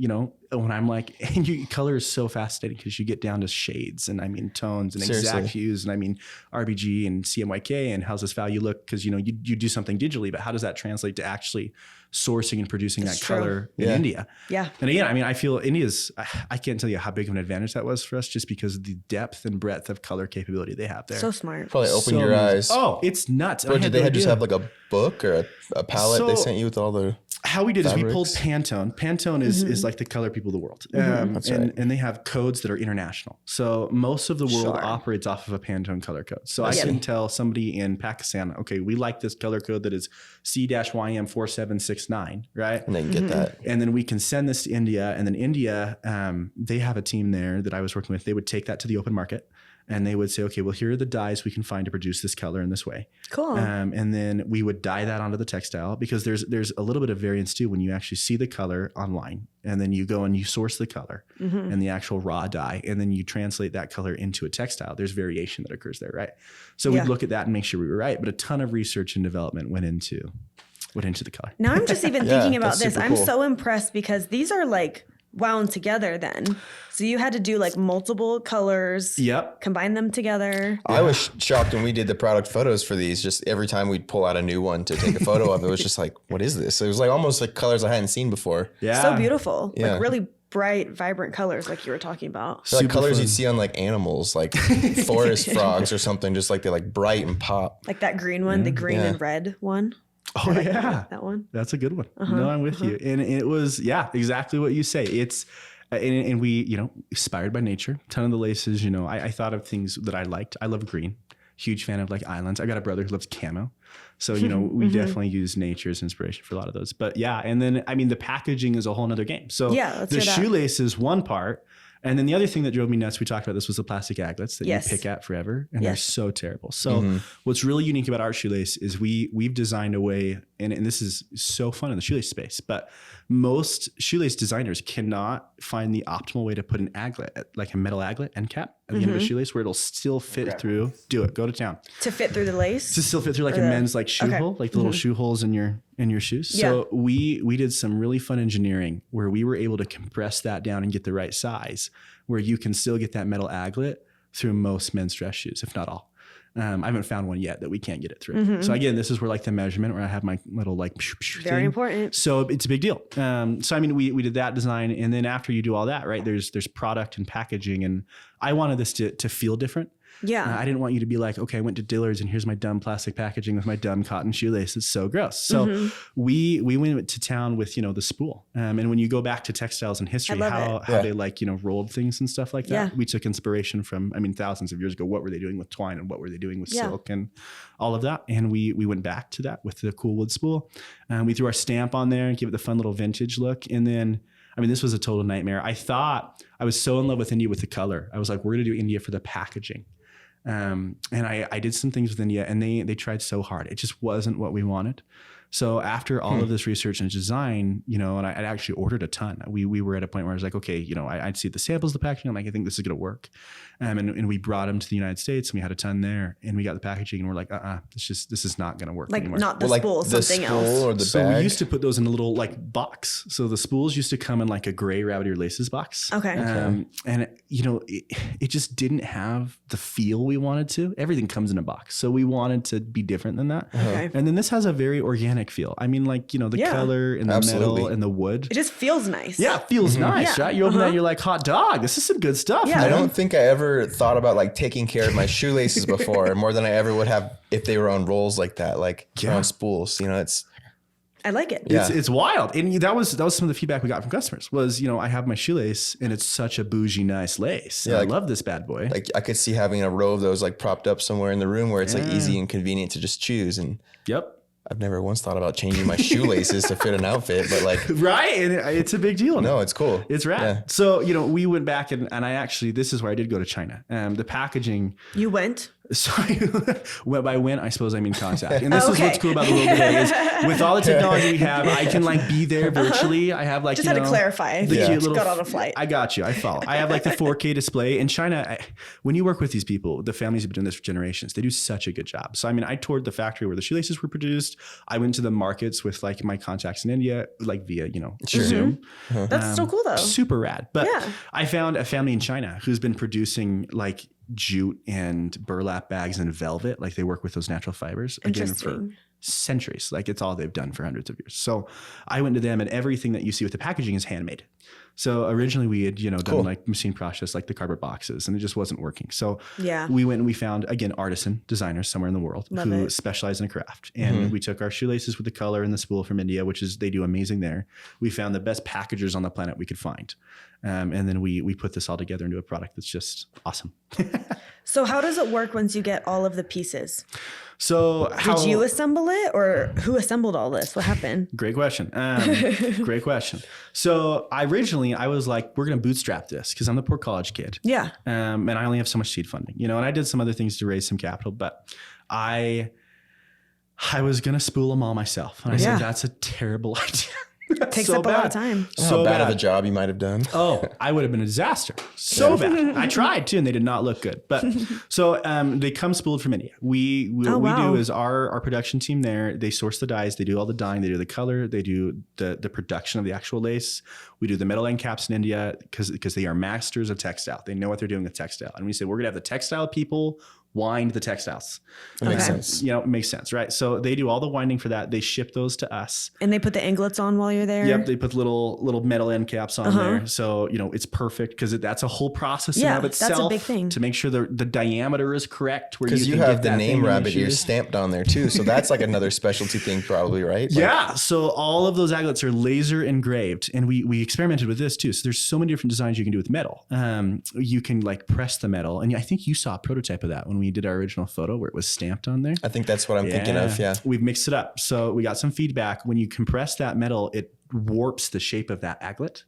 when I'm like, and color is so fascinating because you get down to shades and tones and exact hues and RBG and CMYK and how's this value look? Because, you do something digitally, but how does that translate to actually sourcing and producing that color in India?
Yeah.
And again, I feel India's, I can't tell you how big of an advantage that was for us just because of the depth and breadth of color capability they have there.
So smart.
Probably opened your eyes.
Oh, it's nuts.
Bro, did they just have like a book or a palette they sent you with all the
how we did
fabrics?
Is we pulled Pantone. Pantone is like the color people of the world. And they have codes that are international. So most of the world operates off of a Pantone color code. So I can tell somebody in Pakistan, okay, we like this color code that is C-YM4769, right?
And they can get that.
And then we can send this to India. And then India, they have a team there that I was working with. They would take that to the open market. and they would say, okay, well, here are the dyes we can find to produce this color in this way.
Cool.
And then we would dye that onto the textile, because there's a little bit of variance too when you actually see the color online, and then you go and you source the color and the actual raw dye, and then you translate that color into a textile. There's variation that occurs there, right? So we'd look at that and make sure we were right. But a ton of research and development went into the color.
Now I'm just even thinking about this. I'm
cool.
so impressed because these are like wound together then. So you had to do like multiple colors.
Yep.
Combine them together.
I was shocked when we did the product photos for these. Just every time we'd pull out a new one to take a photo of, it was just like, what is this? It was like almost like colors I hadn't seen before.
Yeah.
So beautiful.
Yeah.
Like really bright, vibrant colors like you were talking about.
They're like
Super
colors
fun.
you'd see on like animals, like forest frogs or something, just like they're like bright and pop.
Like that green one, the green and red one.
Oh, yeah.
That one.
That's a good one. No, I'm with you. And it was, exactly what you say. It's, and we, inspired by nature. Ton of the laces, I thought of things that I liked. I love green. Huge fan of like islands. I got a brother who loves camo. So, we definitely use nature as inspiration for a lot of those. But yeah, and then, the packaging is a whole nother game. So the shoelace is one part. And then the other thing that drove me nuts, we talked about this, was the plastic aglets that you pick at forever. And they're so terrible. So what's really unique about our shoelace is we've designed a way, and this is so fun in the shoelace space, but most shoelace designers cannot find the optimal way to put an aglet, like a metal aglet end cap at the end of a shoelace, where it'll still fit through. Do it. Go to town.
To fit through the lace?
To still fit through like a men's like shoe hole, like the little shoe holes in your shoes. So we did some really fun engineering where we were able to compress that down and get the right size, where you can still get that metal aglet through most men's dress shoes, if not all. I haven't found one yet that we can't get it through. So again, this is where like the measurement, where I have my little like
very
thing.
important.
So it's a big deal. So we did that design, and then after you do all that, right, there's product and packaging, and I wanted this to feel different.
Yeah.
I didn't want you to be like, okay, I went to Dillard's and here's my dumb plastic packaging with my dumb cotton shoelace. It's so gross. So we went to town with, the spool. And when you go back to textiles and history, how they like, rolled things and stuff like that. We took inspiration from, thousands of years ago. What were they doing with twine and what were they doing with silk and all of that? And we went back to that with the cool wood spool. We threw our stamp on there and gave it the fun little vintage look. And then, this was a total nightmare. I thought I was so in love with India with the color. I was like, we're going to do India for the packaging. And I did some things with India, and they tried so hard. It just wasn't what we wanted. So after all of this research and design, and I'd actually ordered a ton. We were at a point where I was like, okay, I'd see the samples of the packaging. I'm like, I think this is going to work. And we brought them to the United States, and we had a ton there, and we got the packaging, and we're like, this is not going to work anymore.
Not the spool, something else.
Or the
So
bag.
we used to put those in a little like box. So the spools used to come in like a gray Rabbit Ear Laces box.
Okay.
And it just didn't have the feel we wanted to. Everything comes in a box. So we wanted to be different than that.
Okay.
And then this has a very organic feel. The color and the metal and the wood.
It just feels nice.
Yeah, it feels nice, right? You open that and you're like, hot dog. This is some good stuff.
Yeah.
I don't think I ever thought about like taking care of my shoelaces before more than I ever would have if they were on rolls like that, like on spools.
I like it.
It's wild. And that was some of the feedback we got from customers was, I have my shoelace and it's such a bougie, nice lace. Yeah, I love this bad boy.
Like I could see having a row of those like propped up somewhere in the room where it's like easy and convenient to just choose. And I've never once thought about changing my shoelaces to fit an outfit, but like,
right. And it's a big deal.
No, it's cool.
It's rad.
Yeah.
So, we went back and I actually, this is where I did go to China. The packaging.
You went?
Sorry, by when I suppose I mean contact. And this is what's cool about the world today is with all the technology we have, I can like be there virtually. I have like,
just had to clarify.
The cute little,
got on a flight.
I got you. I follow. I have like the 4K display in China. When you work with these people, the families have been doing this for generations. They do such a good job. So, I toured the factory where the shoelaces were produced. I went to the markets with like my contacts in India, like via, Zoom.
That's so cool though.
Super rad. But I found a family in China who's been producing like jute and burlap bags and velvet. Like they work with those natural fibers again for centuries. Like it's all they've done for hundreds of years. So I went to them and everything that you see with the packaging is handmade. So originally we had, done like machine process, like the cardboard boxes, and it just wasn't working. So we went and we found, again, artisan designers somewhere in the world who specialize in a craft. And we took our shoelaces with the color and the spool from India, which is, they do amazing there. We found the best packagers on the planet we could find. And then we put this all together into a product that's just awesome.
So how does it work once you get all of the pieces?
So
did you assemble it, or who assembled all this? What happened?
Great question. Great question. So I was like, we're going to bootstrap this because I'm the poor college kid.
Yeah.
And I only have so much seed funding, and I did some other things to raise some capital, but I was going to spool them all myself. And I said, that's a terrible idea.
Takes up a lot of time.
How bad of a job you might have done.
I would have been a disaster. So bad. I tried too, and they did not look good. But so they come spooled from India. What we do is our production team there, they source the dyes, they do all the dyeing, they do the color, they do the production of the actual lace. We do the metal end caps in India because they are masters of textile. They know what they're doing with textile. And we say, we're going to have the textile people wind the textiles.
That makes sense.
It makes sense, right? So they do all the winding for that. They ship those to us.
And they put the anglets on while you're there?
Yep. They put little metal end caps on there. So, it's perfect because that's a whole process in of itself.
That's a big thing.
To make sure the diameter is correct.
Because you have the name rabbit ears stamped on there too. So that's like another specialty thing probably, right?
Yeah. So all of those aglets are laser engraved. And we experimented with this too. So there's so many different designs you can do with metal. You can like press the metal. And I think you saw a prototype of that when we did our original photo where it was stamped on there.
I think that's what I'm thinking of. Yeah.
We've mixed it up. So we got some feedback. When you compress that metal, it warps the shape of that aglet.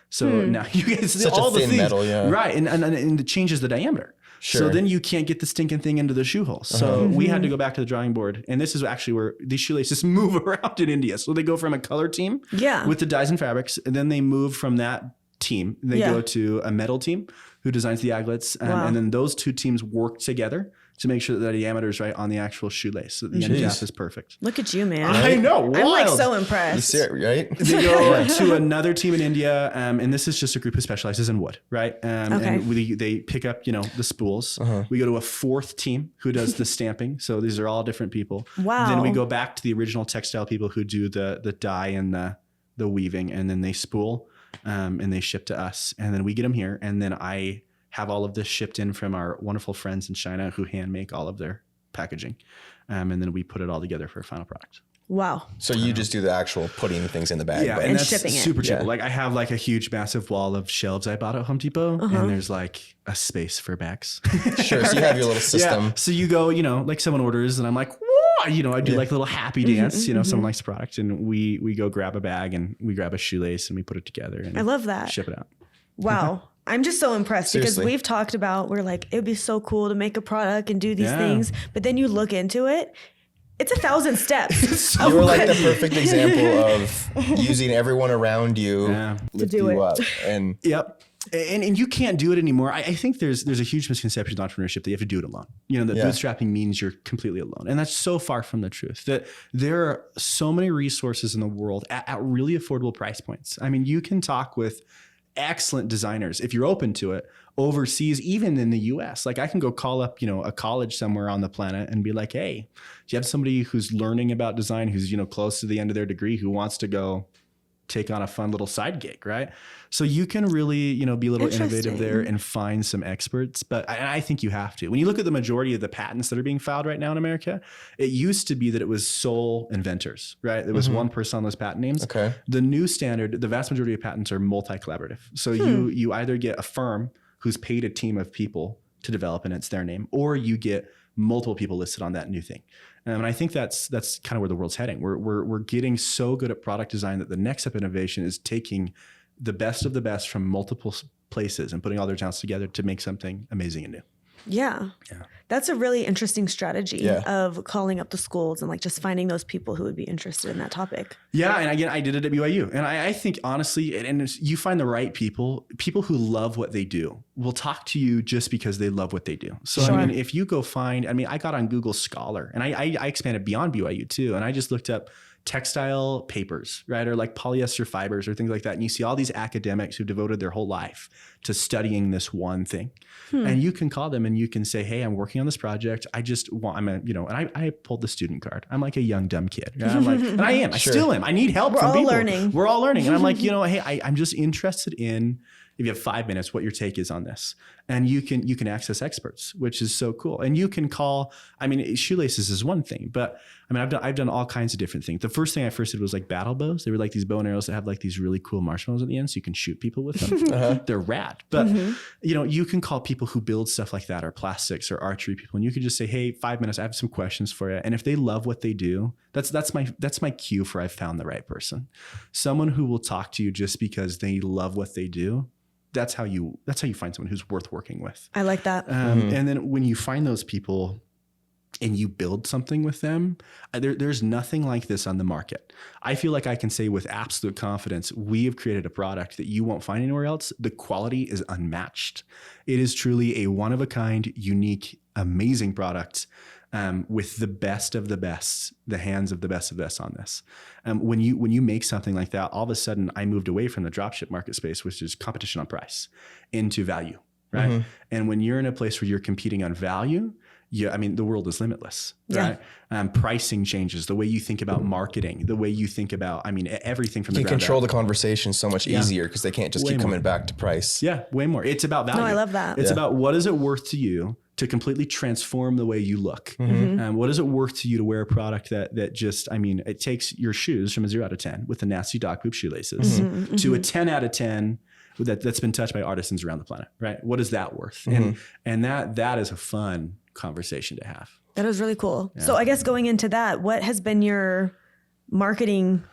So now you get
such
all
a thin
the things,
metal, yeah.
Right. And it changes the diameter.
Sure.
So then you can't get the stinking thing into the shoe hole. So we had to go back to the drawing board. And this is actually where these shoelaces move around in India. So they go from a color team with the dyes and fabrics, and then they move from that team. They go to a metal team who designs the aglets. And then those two teams work together to make sure that the diameter is right on the actual shoelace. So the end cap is perfect.
Look at you, man.
I know. Wild.
I'm like so impressed.
Right?
They go to another team in India. And this is just a group who specializes in wood, right? And they pick up, the spools. We go to a fourth team who does the stamping. So these are all different people.
Wow.
Then we go back to the original textile people who do the dye and the weaving, and then they spool and they ship to us. And then we get them here. And then I have all of this shipped in from our wonderful friends in China who hand make all of their packaging. And then we put it all together for a final product.
Wow.
So you just do the actual putting things in the bag.
Yeah,
and
that's
shipping it.
Super cheap.
Yeah.
Like I have like a huge massive wall of shelves I bought at Home Depot, and there's like a space for bags.
Sure. So you have your little system.
Yeah. So you go, like someone orders and I'm like, whoa, I do like a little happy dance, someone likes the product, and we go grab a bag and we grab a shoelace and we put it together and
I love that.
Ship it out.
Wow. I'm just so impressed because
Seriously.
we've talked about, we're like, it would be so cool to make a product and do these things. But then you look into it, it's 1,000 steps.
You were like the perfect example of using everyone around you
to do it.
up. And
Yep. And you can't do it anymore. I think there's a huge misconception in entrepreneurship that you have to do it alone. That bootstrapping means you're completely alone. And that's so far from the truth. That there are so many resources in the world at really affordable price points. I mean, you can talk with excellent designers if you're open to it overseas, even in the US. Like I can go call up, a college somewhere on the planet and be like, hey, do you have somebody who's learning about design, who's, close to the end of their degree, who wants to go take on a fun little side gig, right? So you can really, be a little innovative there and find some experts. But I think you have to. When you look at the majority of the patents that are being filed right now in America, it used to be that it was sole inventors, right? There was one person on those patent names.
Okay.
The new standard, the vast majority of patents are multi-collaborative. So you either get a firm who's paid a team of people to develop and it's their name, or you get multiple people listed on that new thing. And I think that's kind of where the world's heading. We're getting so good at product design that the next step of innovation is taking the best of the best from multiple places and putting all their talents together to make something amazing and new.
Yeah. That's a really interesting strategy of calling up the schools and like just finding those people who would be interested in that topic.
Yeah. And again, I did it at BYU. And I think honestly, and you find the right people who love what they do will talk to you just because they love what they do. So, I mean, if you go find, I got on Google Scholar and I expanded beyond BYU too. And I just looked up textile papers, right? Or like polyester fibers or things like that. And you see all these academics who devoted their whole life to studying this one thing. And you can call them and you can say, hey, I'm working on this project. I just want, and I pulled the student card. I'm like a young, dumb kid. Right? I'm like, and I am, I still am. I need help from people.
We're all learning.
We're all learning. And I'm like, hey, I'm just interested in if you have 5 minutes, what your take is on this. And you can access experts, which is so cool. And you can call, I mean, shoelaces is one thing, but I mean, I've done all kinds of different things. The first thing I first did was like battle bows. They were like these bow and arrows that have like these really cool marshmallows at the end, so you can shoot people with them. They're rad. But you know, you can call people who build stuff like that, or plastics, or archery people, and you can just say, "Hey, 5 minutes. I have some questions for you." And if they love what they do, that's my cue for I've found the right person. Someone who will talk to you just because they love what they do. That's how you find someone who's worth working with.
I like that.
And then when you find those people and you build something with them, there's nothing like this on the market. I feel like I can say with absolute confidence, we have created a product that you won't find anywhere else. The quality is unmatched. It is truly a one-of-a-kind, unique, amazing product with the best of the best, the hands of the best on this. When you make something like that, all of a sudden I moved away from the dropship market space, which is competition on price, into value, right? And when you're in a place where you're competing on value, I mean, the world is limitless, right? Pricing changes, the way you think about marketing, the way you think about, I mean, everything from the ground up.
You can control the conversation so much easier because they can't just keep coming back to price.
Yeah, way more. It's about value.
No, I love that.
It's about what is it worth to you to completely transform the way you look. What is it worth to you to wear a product that just, I mean, it takes your shoes from a 0 out of 10 with the nasty dog poop shoelaces to a 10 out of 10 that's been touched by artisans around the planet, right? What is that worth? And that is a fun conversation to have.
That was really cool. Yeah. So I guess going into that, what has been your marketing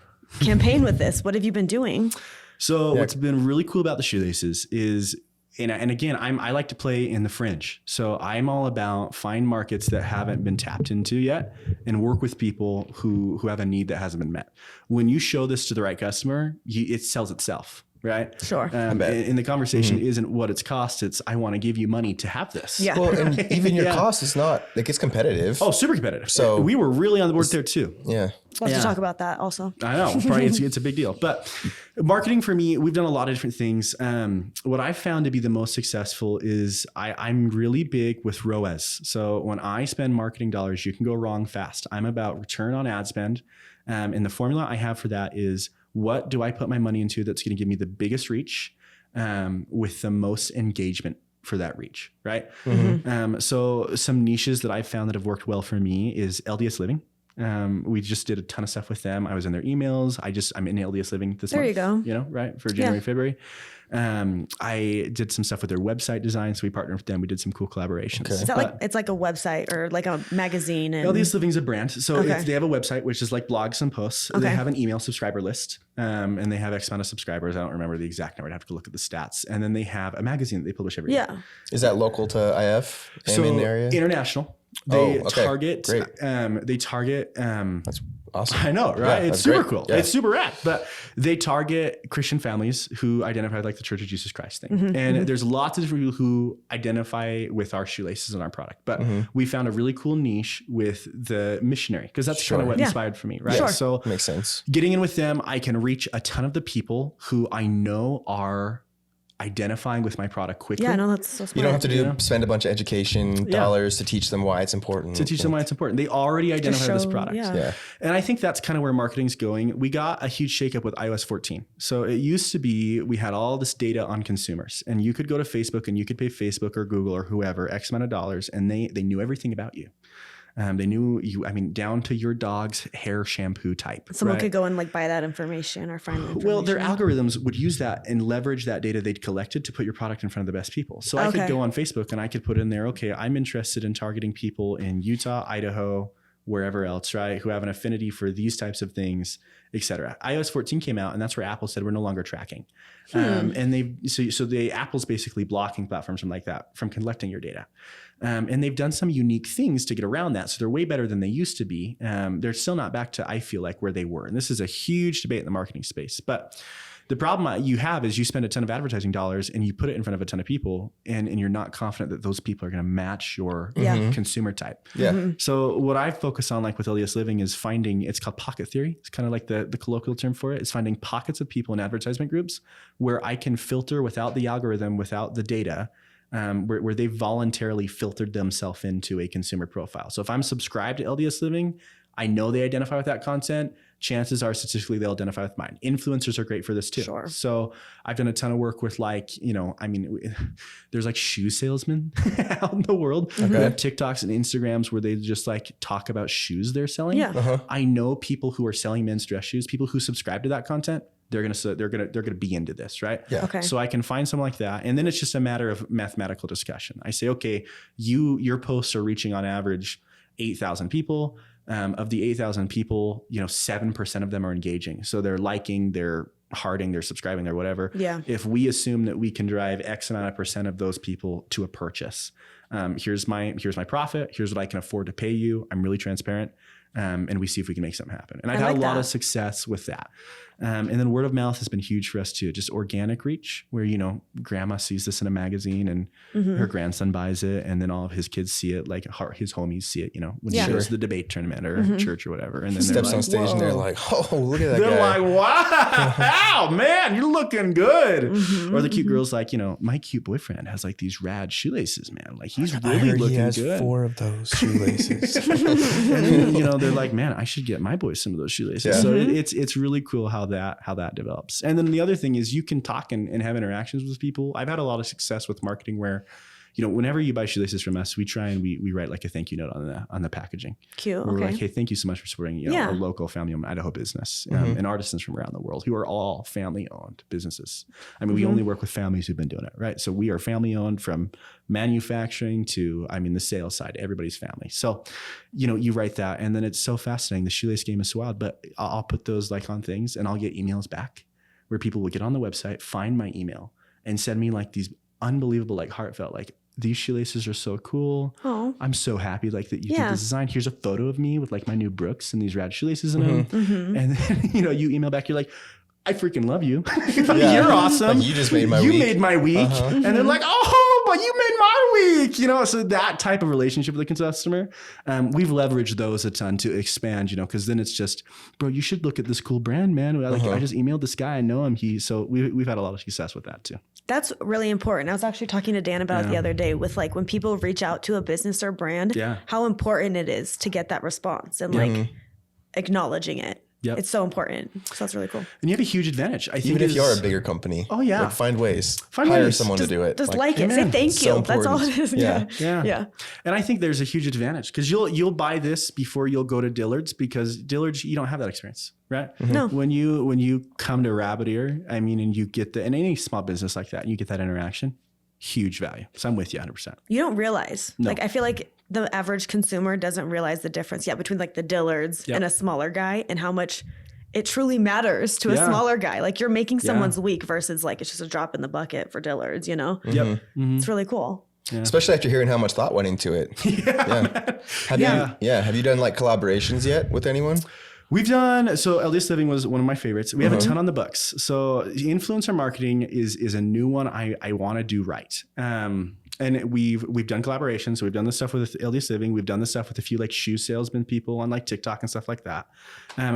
campaign with this? What have you been doing?
So what's been really cool about the shoelaces is, and again, I like to play in the fringe. So I'm all about find markets that haven't been tapped into yet and work with people who have a need that hasn't been met. When you show this to the right customer, it sells itself. Right.
Sure.
And the conversation isn't what it's cost. It's I want to give you money to have this.
Yeah. Well, and even your cost is not like it's competitive.
Oh, super competitive. So we were really on the board there too.
Yeah.
We'll have to talk about that also.
I know. Probably it's a big deal. But marketing for me, we've done a lot of different things. What I found to be the most successful is I'm really big with ROAS. So when I spend marketing dollars, you can go wrong fast. I'm about return on ad spend. And the formula I have for that is, what do I put my money into that's going to give me the biggest reach with the most engagement for that reach, right? So some niches that I've found that have worked well for me is LDS Living. We just did a ton of stuff with them. I was in their emails. I'm in LDS Living this month. There you go. You know, right? For January, February. I did some stuff with their website design. So we partnered with them. We did some cool collaborations. Okay.
Is that it's like a website or like a magazine? And
LDS Living is a brand. So they have a website, which is like blogs and posts. They have an email subscriber list. And they have X amount of subscribers. I don't remember the exact number. I'd have to look at the stats. And then they have a magazine that they publish every year.
Is that local to IF?
So
area?
International. They target.
That's awesome.
I know, right?
Yeah,
it's super cool. Yeah. It's super rad. But they target Christian families who identify like the Church of Jesus Christ thing. And there's lots of different people who identify with our shoelaces and our product. But we found a really cool niche with the missionary, because that's kind of what inspired for me, right?
Sure.
So
makes sense.
Getting in with them, I can reach a ton of the people who I know are identifying with my product quickly.
Yeah, no, that's so smart.
You don't have to spend a bunch of education dollars to teach them why it's important.
They already identify with this product.
Yeah.
And I think that's kind of where marketing's going. We got a huge shakeup with iOS 14. So it used to be, we had all this data on consumers, and you could go to Facebook and you could pay Facebook or Google or whoever X amount of dollars, and they knew everything about you. They knew you, I mean, down to your dog's hair shampoo type.
Someone could go and like buy that information or find that information.
Well, their algorithms would use that and leverage that data they'd collected to put your product in front of the best people. So I could go on Facebook and I could put in there, okay, I'm interested in targeting people in Utah, Idaho, wherever else, right, who have an affinity for these types of things, et cetera. iOS 14 came out, and that's where Apple said we're no longer tracking. And Apple's basically blocking platforms from like that from collecting your data. And they've done some unique things to get around that. So they're way better than they used to be. They're still not back to, I feel like, where they were. And this is a huge debate in the marketing space. But the problem you have is you spend a ton of advertising dollars and you put it in front of a ton of people, and you're not confident that those people are going to match your consumer type.
Yeah.
So what I focus on, like with LDS Living, is finding, it's called pocket theory. It's kind of like the colloquial term for it. It's finding pockets of people in advertisement groups where I can filter without the algorithm, without the data, where they voluntarily filtered themselves into a consumer profile. So if I'm subscribed to LDS Living, I know they identify with that content. chances are statistically they'll identify with mine. Influencers are great for this too.
Sure.
So I've done a ton of work with like, you know, I mean, there's like shoe salesmen out in the world.
Okay.
They have TikToks and Instagrams where they just like talk about shoes they're selling.
Yeah.
Uh-huh.
I know people who are selling men's dress shoes, people who subscribe to that content. They're gonna be into this, right?
Yeah.
Okay.
So I can find someone like that, and then it's just a matter of mathematical discussion. I say, okay, your posts are reaching on average 8,000 people. Of the 8,000 people, you know, 7% of them are engaging. So they're liking, they're hearting, they're subscribing, they're whatever.
Yeah.
If we assume that we can drive X amount of percent of those people to a purchase, here's my profit. Here's what I can afford to pay you. I'm really transparent. And we see if we can make something happen. And I've had a lot of success with that. And then word of mouth has been huge for us too. Just organic reach where, you know, grandma sees this in a magazine and her grandson buys it. And then all of his kids see it, like his homies see it, you know, when he goes to the debate tournament or church or whatever. And then
Steps
like,
on stage and they're like, oh, look at that
they're
guy.
like, wow, man, you're looking good. Or the cute girl's like, you know, my cute boyfriend has like these rad shoelaces, man. Like he's
I
really
heard
looking
he has
good.
4 of those shoelaces.
And then, you know, they're like, man, I should get my boys some of those shoelaces.
Yeah.
So it's really cool how that develops. And then the other thing is you can talk and have interactions with people. I've had a lot of success with marketing where, you know, whenever you buy shoelaces from us, we try and we write like a thank you note on the packaging.
Cute.
We're
Okay.
like, hey, thank you so much for supporting, you know, our local family-owned Idaho business and artisans from around the world who are all family-owned businesses. I mean, we only work with families who've been doing it, right? So we are family-owned from manufacturing to, I mean, the sales side. Everybody's family. So, you know, you write that, and then it's so fascinating. The shoelace game is so wild. But I'll put those like on things, and I'll get emails back where people will get on the website, find my email, and send me like these unbelievable, like heartfelt, like, these shoelaces are so cool.
Oh.
I'm so happy like that you did this design. Here's a photo of me with like my new Brooks and these rad shoelaces in them. And then, you know, you email back, you're like, I freaking love you. You're awesome.
Like, you just made my week.
You made my week. And they're like, oh, but you made my week. You know, so that type of relationship with the customer, we've leveraged those a ton to expand, you know, because then it's just, bro, you should look at this cool brand, man. Like I just emailed this guy. I know him. So we've had a lot of success with that too.
That's really important. I was actually talking to Dan about it the other day with like when people reach out to a business or brand, how important it is to get that response and like acknowledging it. Yep. It's so important. So that's really cool.
And you have a huge advantage. I think
Even if you are a bigger company.
Oh yeah.
Like find ways. Hire someone to do it.
Just like it. Say thank you. That's all it is.
Yeah. And I think there's a huge advantage because you'll buy this before you'll go to Dillard's because Dillard's, you don't have that experience, right?
No.
When you come to Rabbit Ear, I mean, and you get and any small business like that, and you get that interaction, huge value. So I'm with you 100%.
You don't realize. Like I feel like the average consumer doesn't realize the difference yet between like the Dillards and a smaller guy and how much it truly matters to a smaller guy. Like you're making someone's week versus like it's just a drop in the bucket for Dillards, you know? It's really cool.
Yeah. Especially after hearing how much thought went into it. Have you done like collaborations yet with anyone?
We've done, so LDS Living was one of my favorites. We have a ton on the books. So influencer marketing is a new one I want to do right. And we've done collaborations. So we've done this stuff with LDS Living. We've done this stuff with a few like shoe salesman people on like TikTok and stuff like that.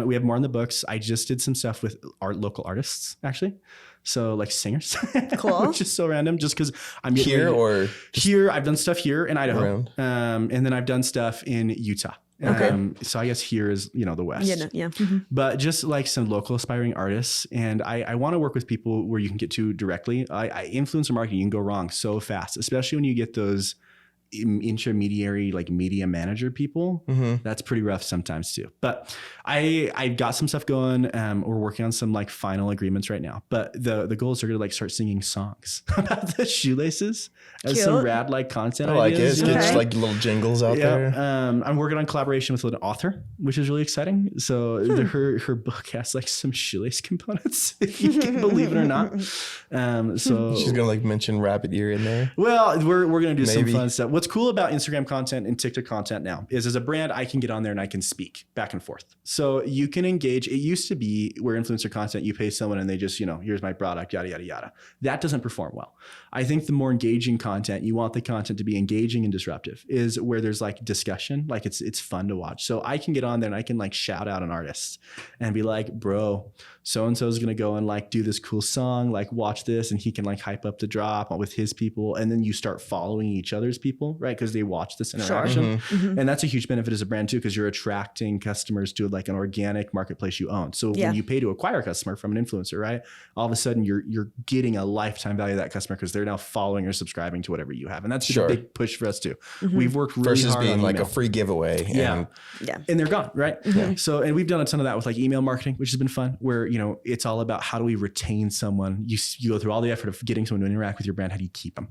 We have more in the books. I just did some stuff with our local artists actually. So like singers,
cool,
which is so random just because I'm getting here. I've done stuff here in Idaho. And then I've done stuff in Utah. So I guess here is, you know, the West. But just like some local aspiring artists. And I want to work with people where you can get to directly. Influencer marketing, you can go wrong so fast, especially when you get those intermediary like media manager people. That's pretty rough sometimes too. But I got some stuff going. We're working on some like final agreements right now. But the goal is they're gonna like start singing songs about the shoelaces as some rad like content.
I like
ideas,
it. Get just like little jingles out there.
I'm working on collaboration with an author, which is really exciting. So her book has like some shoelace components, if you can believe it or not. So
she's gonna like mention Rabbit Ear in there.
Well, we're gonna do some fun stuff. What's cool about Instagram content and TikTok content now is as a brand, I can get on there and I can speak back and forth. So you can engage. It used to be where influencer content, you pay someone and they just, you know, here's my product, yada, yada, yada. That doesn't perform well. I think the more engaging content, you want the content to be engaging and disruptive, is where there's like discussion, like it's fun to watch. So I can get on there and I can like shout out an artist and be like, bro, so-and-so is going to go and like do this cool song, like watch this. And he can like hype up the drop with his people. And then you start following each other's people. people, right? Because they watch this interaction. And that's a huge benefit as a brand too, because you're attracting customers to like an organic marketplace you own. So when you pay to acquire a customer from an influencer, right? All of a sudden you're getting a lifetime value of that customer because they're now following or subscribing to whatever you have. And that's a big push for us too. We've worked really
versus
hard
being
on
like
email.
a free giveaway.
And they're gone, right? So, and we've done a ton of that with like email marketing, which has been fun, where, you know, it's all about how do we retain someone? You go through all the effort of getting someone to interact with your brand. How do you keep them?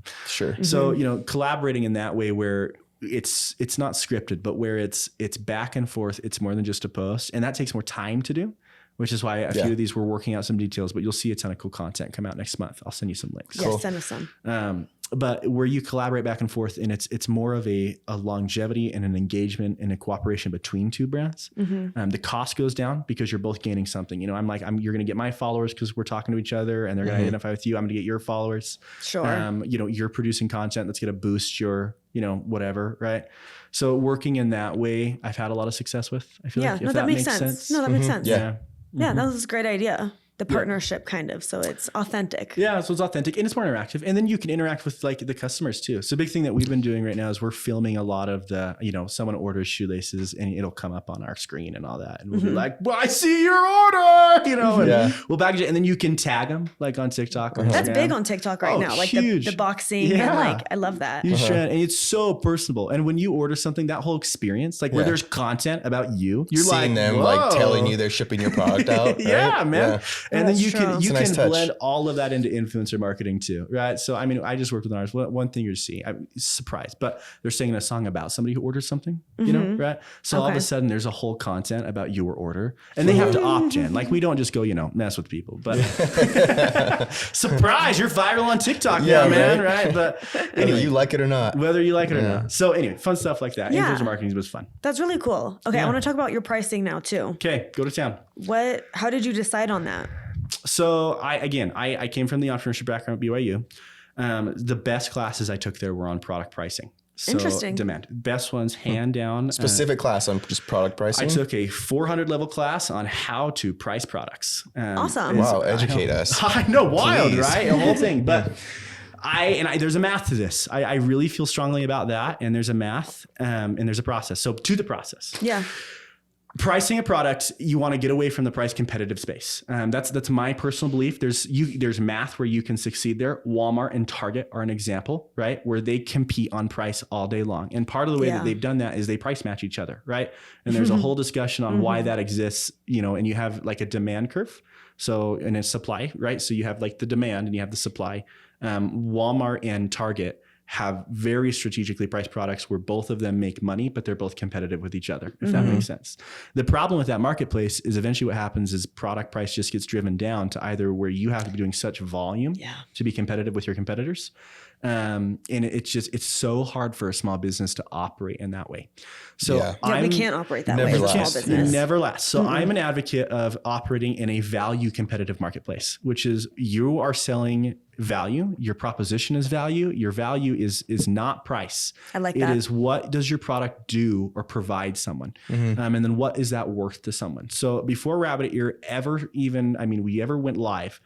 So, you know, collaborating in that way where it's not scripted, but where it's back and forth. It's more than just a post, and that takes more time to do, which is why a few of these we're working out some details, but you'll see a ton of cool content come out next month. I'll send you some links.
Yes, send us some.
But where you collaborate back and forth, and it's more of a longevity and an engagement and a cooperation between two brands. The cost goes down because you're both gaining something. You know, you're going to get my followers because we're talking to each other, and they're going to identify with you. I'm going to get your followers. You know, you're producing content that's going to boost your, you know, whatever, right? So working in that way, I've had a lot of success with. I feel like if that makes sense.
No, that makes sense.
Yeah,
that was a great idea. The partnership kind of, so it's authentic.
Yeah, so it's authentic and it's more interactive. And then you can interact with like the customers too. So a big thing that we've been doing right now is we're filming a lot of the, you know, someone orders shoelaces and it'll come up on our screen and all that. And we'll be like, well, I see your order, you know, and we'll package it. And then you can tag them like on TikTok. Or
That's big on TikTok right now. Like the boxing and like, I love that.
And it's so personable. And when you order something, that whole experience, like where there's content about you, you're
seeing
like,
them
whoa.
like telling you they're shipping your product out. Right?
Man. And then you can
nice
blend all of that into influencer marketing too, right? So, I mean, I just worked with an artist. One thing you're seeing, I'm surprised, but they're singing a song about somebody who orders something, you know, right? So all of a sudden there's a whole content about your order and they have to opt in. Like we don't just go, you know, mess with people, but surprise, you're viral on TikTok now, man, right? But anyway,
whether you like it or not.
Whether you like it or not. So anyway, fun stuff like that. Influencer marketing was fun.
That's really cool. Okay, I want to talk about your pricing now too.
Okay, go to town.
How did you decide on that?
So I came from the entrepreneurship background at BYU. The best classes I took there were on product pricing. So
interesting.
Demand. Best ones, hand down.
Specific class on just product pricing?
I took a 400 level class on how to price products.
Awesome.
Wow, educate us.
I know, wild,
Please.
right? A whole thing. But there's a math to this. I really feel strongly about that. And there's a math and there's a process. So to the process.
Yeah.
Pricing a product, you want to get away from the price competitive space. That's my personal belief. There's math where you can succeed there. Walmart and Target are an example, right? Where they compete on price all day long. And part of the way that they've done that is they price match each other, right? And there's a whole discussion on why that exists, you know, and you have like a demand curve. So, and a supply, right? So you have like the demand and you have the supply. Walmart and Target have very strategically priced products where both of them make money, but they're both competitive with each other, if that makes sense. The problem with that marketplace is eventually what happens is product price just gets driven down to either where you have to be doing such volume to be competitive with your competitors. And it's so hard for a small business to operate in that way. So
we can't operate that way as a small business.
Never last. So I'm an advocate of operating in a value competitive marketplace, which is you are selling value. Your proposition is value. Your value is not price.
I like that.
It is what does your product do or provide someone? And then what is that worth to someone? So before Rabbit Ear we ever went live,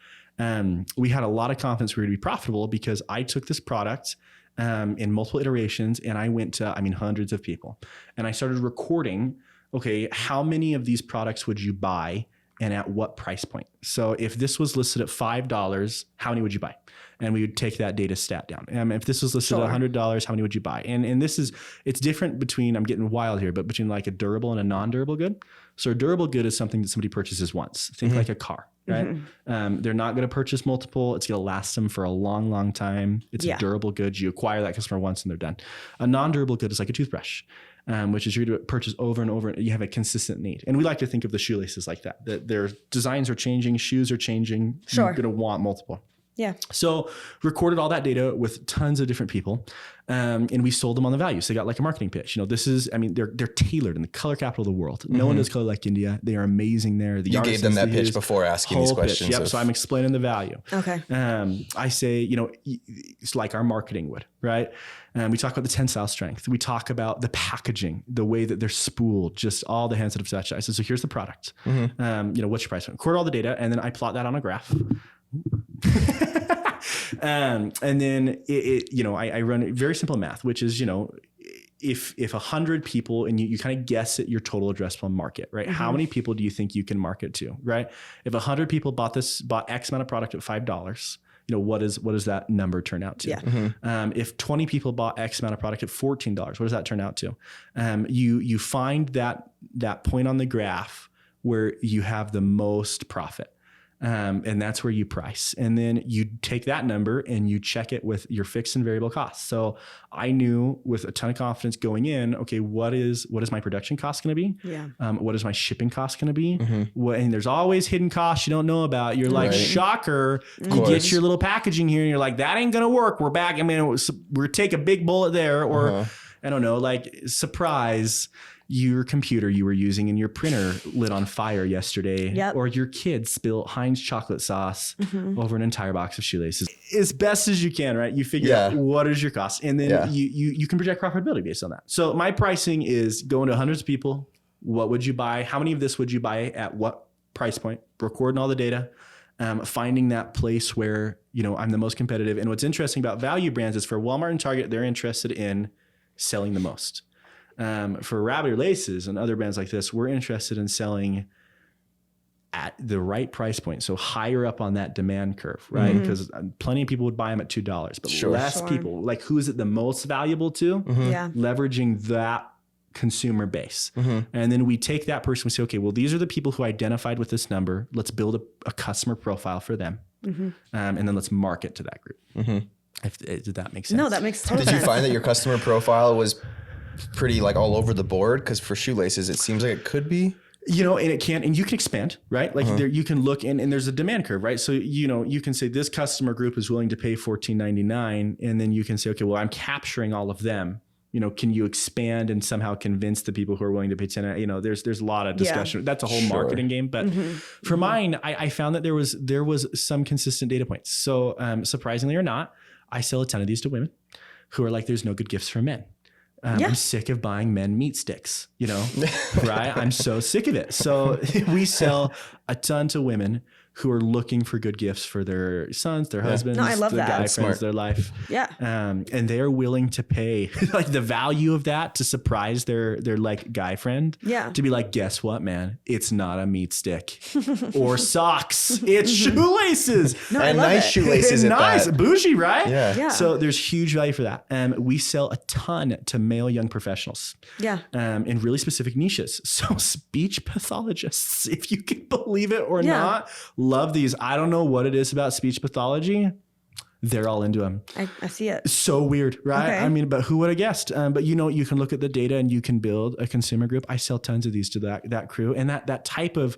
we had a lot of confidence we were going to be profitable because I took this product in multiple iterations and I went to, hundreds of people and I started recording, okay, how many of these products would you buy and at what price point? So if this was listed at $5, how many would you buy? And we would take that data stat down. If this was listed at $100, how many would you buy? And it's different between, I'm getting wild here, but between like a durable and a non-durable good. So a durable good is something that somebody purchases once. Think like a car, right? They're not going to purchase multiple. It's going to last them for a long, long time. It's a durable good. You acquire that customer once and they're done. A non-durable good is like a toothbrush. Which is you're going to purchase over and over. You have a consistent need. And we like to think of the shoelaces like that their designs are changing, shoes are changing. You're going to want multiple.
Yeah.
So recorded all that data with tons of different people. And we sold them on the value. So they got like a marketing pitch. They're tailored in the color capital of the world. No one does color like India. They are amazing there.
You gave them that pitch before asking these questions.
Yep. So I'm explaining the value.
Okay.
I say, it's like our marketing would, right? We talk about the tensile strength. We talk about the packaging, the way that they're spooled, just all the hands that have touched. I said, so here's the product. What's your price? Record all the data. And then I plot that on a graph. And then I run very simple math, which is, if 100 people and you kind of guess at your total addressable market, right? How many people do you think you can market to, right? If 100 people bought X amount of product at $5, what does that number turn out to?
Yeah.
If 20 people bought X amount of product at $14, what does that turn out to? You find that point on the graph where you have the most profit. And that's where you price. And then you take that number and you check it with your fixed and variable costs. So I knew with a ton of confidence going in, okay, what is my production cost going to be?
Yeah.
What is my shipping cost going to be? And there's always hidden costs you don't know about. You're like, shocker, you get your little packaging here and you're like, that ain't going to work. We're back. I mean, we're take a big bullet there, or I don't know, like surprise, your computer you were using and your printer lit on fire yesterday, or your kid spilled Heinz chocolate sauce over an entire box of shoelaces. As best as you can, right? You figure out what is your cost, and then you can project profitability based on that. So my pricing is going to hundreds of people. What would you buy? How many of this would you buy at what price point? Recording all the data, finding that place where, I'm the most competitive. And what's interesting about value brands is for Walmart and Target, they're interested in selling the most. For Rabbit Ear Laces and other brands like this, we're interested in selling at the right price point. So higher up on that demand curve, right? Because plenty of people would buy them at $2, but less people, like who is it the most valuable to? Leveraging that consumer base. And then we take that person, we say, okay, well, these are the people who identified with this number. Let's build a customer profile for them. And then let's market to that group. Did that make sense?
No, that makes total sense.
Did you find that your customer profile was pretty like all over the board? Because for shoelaces, it seems like it could be.
And it can, and you can expand, right? Like there, you can look and there's a demand curve, right? So, you can say this customer group is willing to pay $14.99. And then you can say, okay, well, I'm capturing all of them. Can you expand and somehow convince the people who are willing to pay $10? There's a lot of discussion. That's a whole marketing game. But for mine, I found that there was some consistent data points. So surprisingly or not, I sell a ton of these to women who are like, there's no good gifts for men. I'm sick of buying men meat sticks, right? I'm so sick of it. So we sell a ton to women who are looking for good gifts for their sons, their husbands,
I love
their
that.
guy
That's
friends,
smart.
their life.
Yeah.
And they are willing to pay like the value of that to surprise their like guy friend.
Yeah.
To be like, guess what, man? It's not a meat stick or socks. It's shoelaces.
No, I
And
love
nice
it.
shoelaces at
Nice,
that.
bougie, right?
Yeah.
So there's huge value for that. We sell a ton to male young professionals.
Yeah.
In really specific niches. So speech pathologists, if you can believe it or not, love these. I don't know what it is about speech pathology. They're all into them.
I see it.
So weird, right?
Okay.
I mean, but who would have guessed? But you can look at the data and you can build a consumer group. I sell tons of these to that crew, and that type of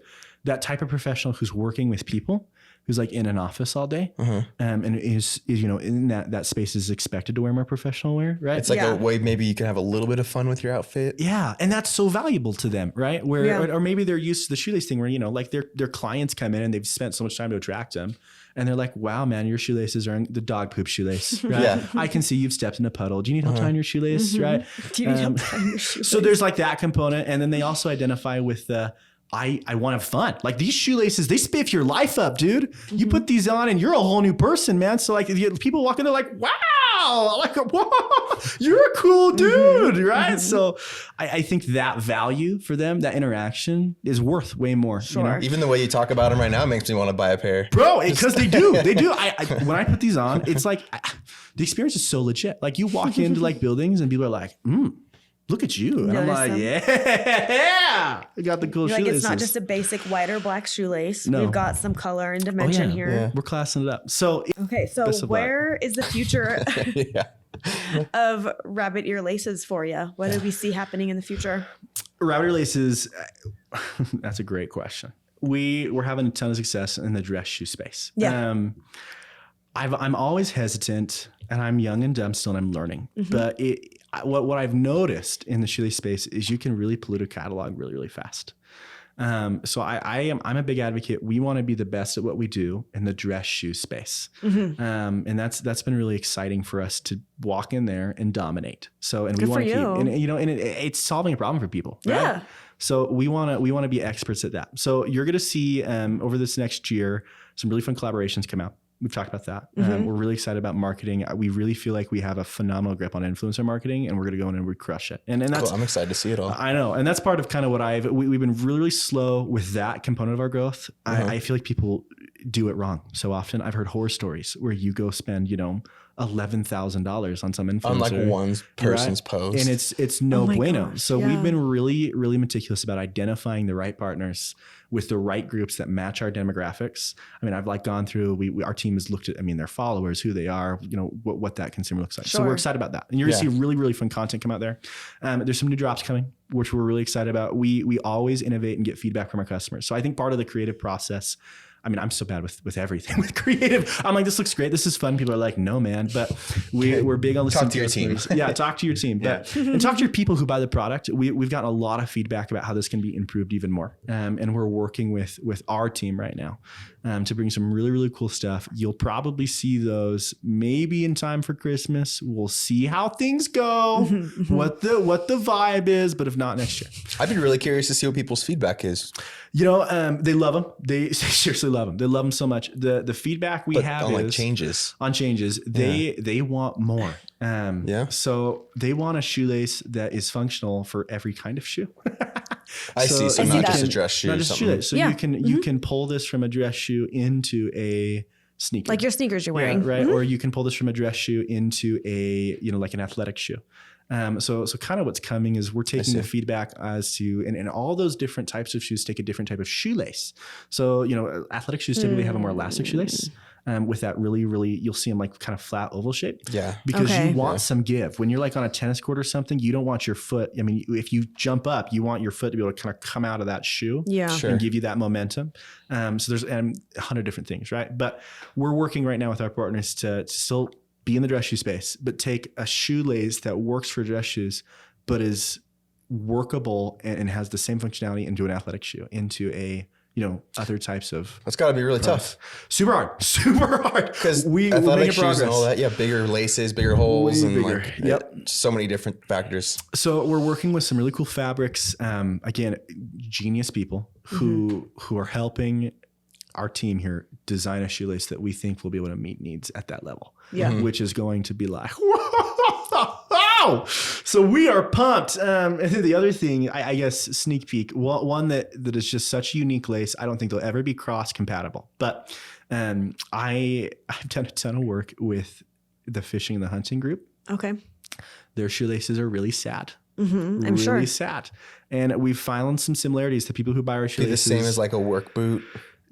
professional who's working with people, who's like in an office all day, and is in that space is expected to wear more professional wear, right?
It's like a way maybe you can have a little bit of fun with your outfit.
Yeah, and that's so valuable to them, right? Or maybe they're used to the shoelace thing where, like their clients come in and they've spent so much time to attract them. And they're like, wow, man, your shoelaces are in the dog poop shoelace, right? I can see you've stepped in a puddle. Do you need help tying your shoelace, right?
Do you need help tying your shoelace?
So there's like that component. And then they also identify with I want to have fun. Like these shoelaces, they spiff your life up, dude. You put these on and you're a whole new person, man. So like people walk in, they're like, wow, like, whoa, you're a cool dude, right? So I think that value for them, that interaction is worth way more.
Sure.
Even the way you talk about them right now makes me want to buy a pair.
Bro, because they do. I when I put these on, it's like the experience is so legit. Like you walk into like buildings and people are like, look at you. And I'm like, yeah, I got the cool
You're
shoelaces.
like, it's not just a basic white or black shoelace.
No.
We've got some color and dimension here.
Yeah.
We're classing it up. So
Okay, so
Best of luck.
where is the future of rabbit ear laces for you? What do we see happening in the future?
Rabbit Ear Laces, that's a great question. We're having a ton of success in the dress shoe space.
Yeah.
I'm always hesitant, and I'm young and dumb still, and I'm learning. But what I've noticed in the shoelace space is you can really pollute a catalog really, really fast. So I'm a big advocate. We want to be the best at what we do in the dress shoe space. And that's been really exciting for us to walk in there and dominate. So, and
Good
we want to
for
keep,
you.
and it's solving a problem for people. Right?
Yeah.
So we want to be experts at that. So you're going to see, over this next year, some really fun collaborations come out. We've talked about that. We're really excited about marketing. We really feel like we have a phenomenal grip on influencer marketing, and we're going to go in and we crush it. And that's,
cool. I'm excited to see it all.
I know. And that's part of kind of what we've been really, really slow with that component of our growth. I feel like people do it wrong so often. I've heard horror stories where you go spend, $11,000 on some influencer.
On like one person's post.
And it's no bueno.
Gosh,
so we've been really, really meticulous about identifying the right partners with the right groups that match our demographics. I mean, I've like gone through, our team has looked at, their followers, who they are, what that consumer looks like. Sure. So we're excited about that. And you're going to see really, really fun content come out there. There's some new drops coming, which we're really excited about. We always innovate and get feedback from our customers. So I think part of the creative process, I'm so bad with everything with creative. I'm like, this looks great. This is fun. People are like, no, man. But we're big on listening
to your team.
Yeah, talk to your team. But and talk to your people who buy the product. We've gotten a lot of feedback about how this can be improved even more. And we're working with our team right now to bring some really, really cool stuff. You'll probably see those maybe in time for Christmas. We'll see how things go, what the vibe is. But if not, next year.
I'd be really curious to see what people's feedback is.
They love them. They seriously love them. They love them so much. The feedback we have
on
is
changes.
They want more. So they want a shoelace that is functional for every kind of shoe.
I see. So not just a dress shoe.
Not just a shoelace. So you can pull this from a dress shoe into a sneaker,
like your sneakers you're wearing,
right? Or you can pull this from a dress shoe into a like an athletic shoe. So kind of what's coming is we're taking the feedback as to, and all those different types of shoes take a different type of shoelace. So, athletic shoes typically have a more elastic shoelace. With that really, really, you'll see them like kind of flat oval shape. Yeah. Because you want some give. When you're like on a tennis court or something, you don't want your foot. If you jump up, you want your foot to be able to kind of come out of that shoe and give you that momentum. So there's 100 different things, right? But we're working right now with our partners to still be in the dress shoe space, but take a shoelace that works for dress shoes, but is workable and has the same functionality into an athletic shoe, into a, other types of.
That's got to be really tough.
Super hard.
Because athletic shoes and all that, bigger laces, bigger holes, and so many different factors.
So we're working with some really cool fabrics. Again, genius people who are helping our team here design a shoelace that we think will be able to meet needs at that level. Yeah. Which is going to be like, whoa! So we are pumped. And the other thing, I guess, sneak peek, one that is just such a unique lace. I don't think they'll ever be cross compatible, but I've done a ton of work with the fishing and the hunting group. Okay. Their shoelaces are really sad. I'm sure. Really sad. And we've found some similarities to people who buy our shoelaces.
The same as like a work boot.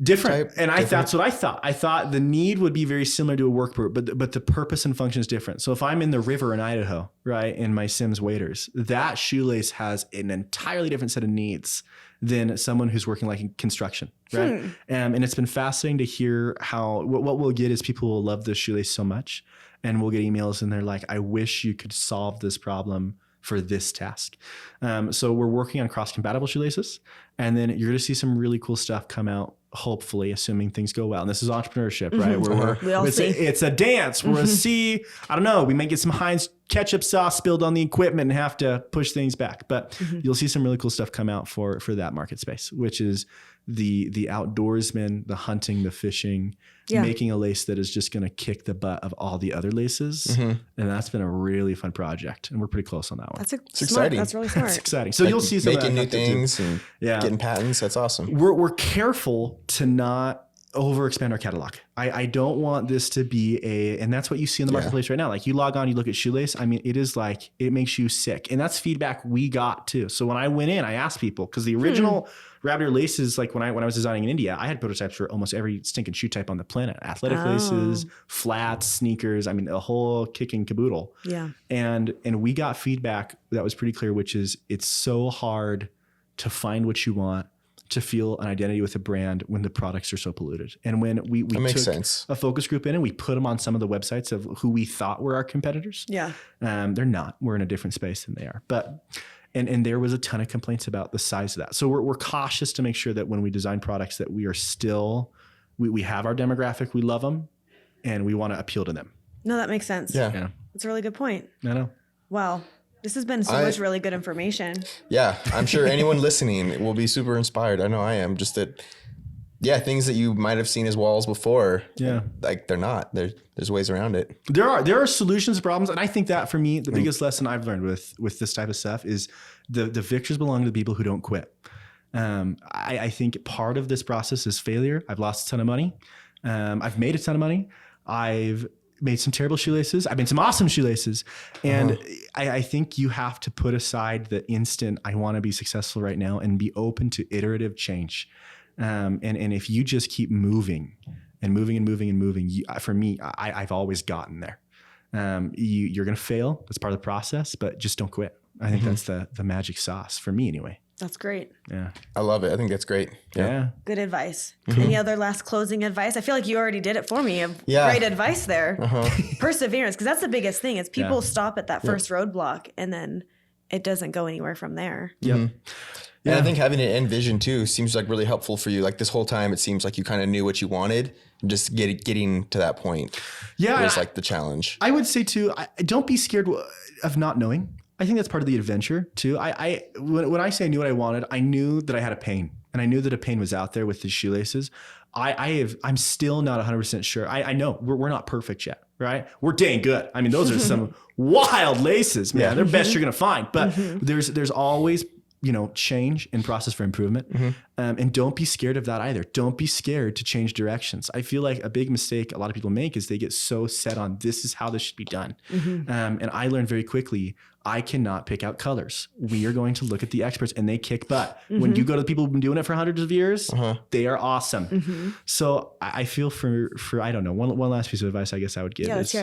Different. And that's what I thought. I thought the need would be very similar to a work boot, but the purpose and function is different. So if I'm in the river in Idaho, right, in my Sims waders, that shoelace has an entirely different set of needs than someone who's working like in construction, right? And it's been fascinating to hear how, what we'll get is people will love this shoelace so much, and we'll get emails and they're like, I wish you could solve this problem for this task. So we're working on cross-compatible shoelaces, and then you're going to see some really cool stuff come out, hopefully, assuming things go well. And this is entrepreneurship, right? It's a dance. We're going to see, I don't know, we may get some Heinz ketchup sauce spilled on the equipment and have to push things back. But you'll see some really cool stuff come out for that market space, which is the outdoorsman, the hunting, the fishing, making a lace that is just going to kick the butt of all the other laces. And that's been a really fun project. And we're pretty close on that one.
That's exciting. That's really smart.
It's exciting. So you'll see some
making new things and getting patents. That's awesome.
We're careful to not overexpand our catalog. I don't want this to be and that's what you see in the marketplace right now. Like you log on, you look at shoelace. It is like, it makes you sick. And that's feedback we got too. So when I went in, I asked people, because the original rabbit ear laces, like when I was designing in India, I had prototypes for almost every stinking shoe type on the planet. Athletic laces, flats, sneakers, a whole kick and caboodle. Yeah. And we got feedback that was pretty clear, which is it's so hard to find what you want, to feel an identity with a brand when the products are so polluted. And when we took a focus group in and we put them on some of the websites of who we thought were our competitors. Yeah. They're not. We're in a different space than they are. But and there was a ton of complaints about the size of that. So we're cautious to make sure that when we design products that we are still, we have our demographic, we love them, and we want to appeal to them.
No, that makes sense. Yeah. That's a really good point.
I know.
Wow. This has been so much really good information.
Yeah, I'm sure anyone listening will be super inspired. I know I am. Just that things that you might have seen as walls before.
Yeah.
Like they're not. There's ways around it.
There are solutions to problems. And I think that for me, the biggest lesson I've learned with this type of stuff is the victors belong to the people who don't quit. I think part of this process is failure. I've lost a ton of money. I've made a ton of money. I've made some terrible shoelaces. I've made some awesome shoelaces. And I think you have to put aside the instant, I want to be successful right now, and be open to iterative change. And if you just keep moving and moving and moving and moving, for me, I've always gotten there. You're going to fail. That's part of the process, but just don't quit. I think that's the magic sauce for me anyway.
That's great.
Yeah.
I love it. I think that's great.
Yeah.
Good advice. Any other last closing advice? I feel like you already did it for me. Great advice there. Perseverance, because that's the biggest thing is people stop at that first roadblock and then it doesn't go anywhere from there.
Yep.
And I think having an end vision too seems like really helpful for you. Like this whole time, it seems like you kind of knew what you wanted. Just getting to that point was like the challenge.
I would say too, don't be scared of not knowing. I think that's part of the adventure too. When I say I knew what I wanted, I knew that I had a pain, and I knew that a pain was out there with the shoelaces. I'm still not 100% sure. I know we're not perfect yet, right? We're dang good. I mean, those are some wild laces, man. They're best you're gonna find, but there's always change and process for improvement. And don't be scared of that either. Don't be scared to change directions. I feel like a big mistake a lot of people make is they get so set on this is how this should be done. And I learned very quickly, I cannot pick out colors. We are going to look at the experts and they kick butt. When you go to the people who've been doing it for hundreds of years, they are awesome. So I feel for I don't know, one last piece of advice I guess I would give is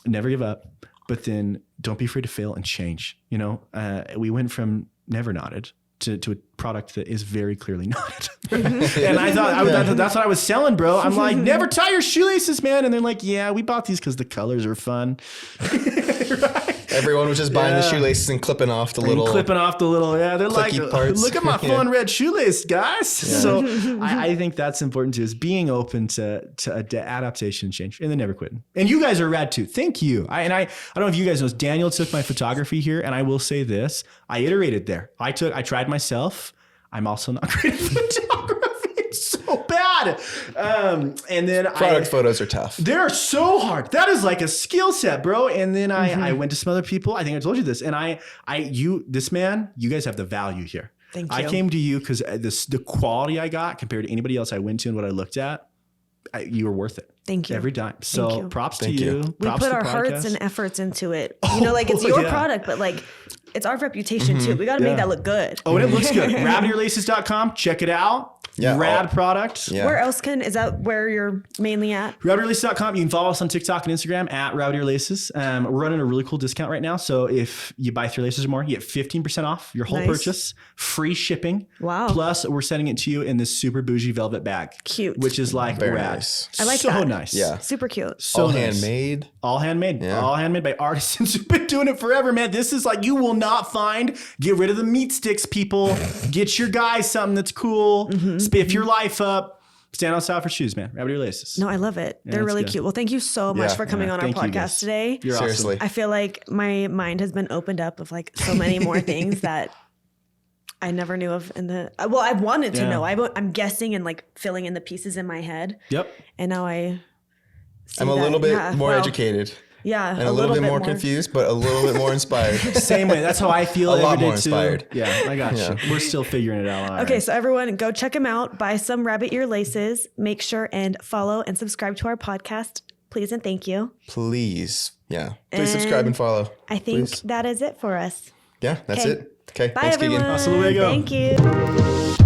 never give up, but then don't be afraid to fail and change. We went from never knotted to a product that is very clearly knotted. And I thought that's what I was selling, bro. I'm like, never tie your shoelaces, man. And they're like, yeah, we bought these because the colors are fun. Right?
Everyone was just buying the shoelaces and clipping off the little.
Yeah, they're like,
parts.
Look at my fun red shoelace, guys. Yeah. So I think that's important too, is being open to adaptation and change, and then never quitting. And you guys are rad too. Thank you. I don't know if you guys know, Daniel took my photography here, and I will say this: I iterated there. I tried myself. I'm also not great at photography. It's so bad. And then
product photos are tough.
They're so hard. That is like a skill set, bro. And then I went to some other people. I think I told you this. And you guys have the value here.
Thank you.
I came to you because the quality I got compared to anybody else I went to and what I looked at, you were worth it.
Thank you.
Every time. So props to you.
We put our hearts and efforts into it. It's your product, but it's our reputation too. We got to make that look good.
Oh, and it looks good. RabbityYourLaces.com. Check it out.
Yeah,
rad product.
Yeah.
Where else is that where you're mainly at?
RabbityYourLaces.com. You can follow us on TikTok and Instagram at RabbityYourLaces. We're running a really cool discount right now. So if you buy 3 laces or more, you get 15% off your whole purchase, free shipping.
Wow.
Plus, we're sending it to you in this super bougie velvet bag.
Cute.
Which is like
very
rad.
Nice.
I like
so
that.
Nice.
Yeah.
Super cute.
So
all
nice.
Handmade.
All handmade.
Yeah. All handmade
by artisans who've been doing it forever, man. This is like, you will not find. Get rid of the meat sticks, people. Get your guys something that's cool. Spiff your life up. Stand on style for shoes, man. Rabbit Your Laces.
No, I love it.
Yeah,
They're really
good.
cute. Well, thank you so much for coming on our podcast today.
You're
Seriously.
awesome.
I feel like my mind has been opened up of so many more things that I never knew of I wanted to know. I'm guessing and filling in the pieces in my head.
Yep.
And now I'm
a little bit more educated.
Yeah.
And a little bit more confused, but a little bit more inspired.
Same way. That's how I feel
a
every
lot
day
more
too.
inspired.
Yeah, I got you. We're still figuring it out.
Okay, so everyone go check them out. Buy some rabbit ear laces. Make sure and follow and subscribe to our podcast. Please and thank you.
Please. Yeah. Please subscribe and follow.
I think
Please.
that is it for us.
Yeah, that's it. Okay.
Bye,
Thanks,
everyone.
Keegan.
Hasta luego.
Thank you.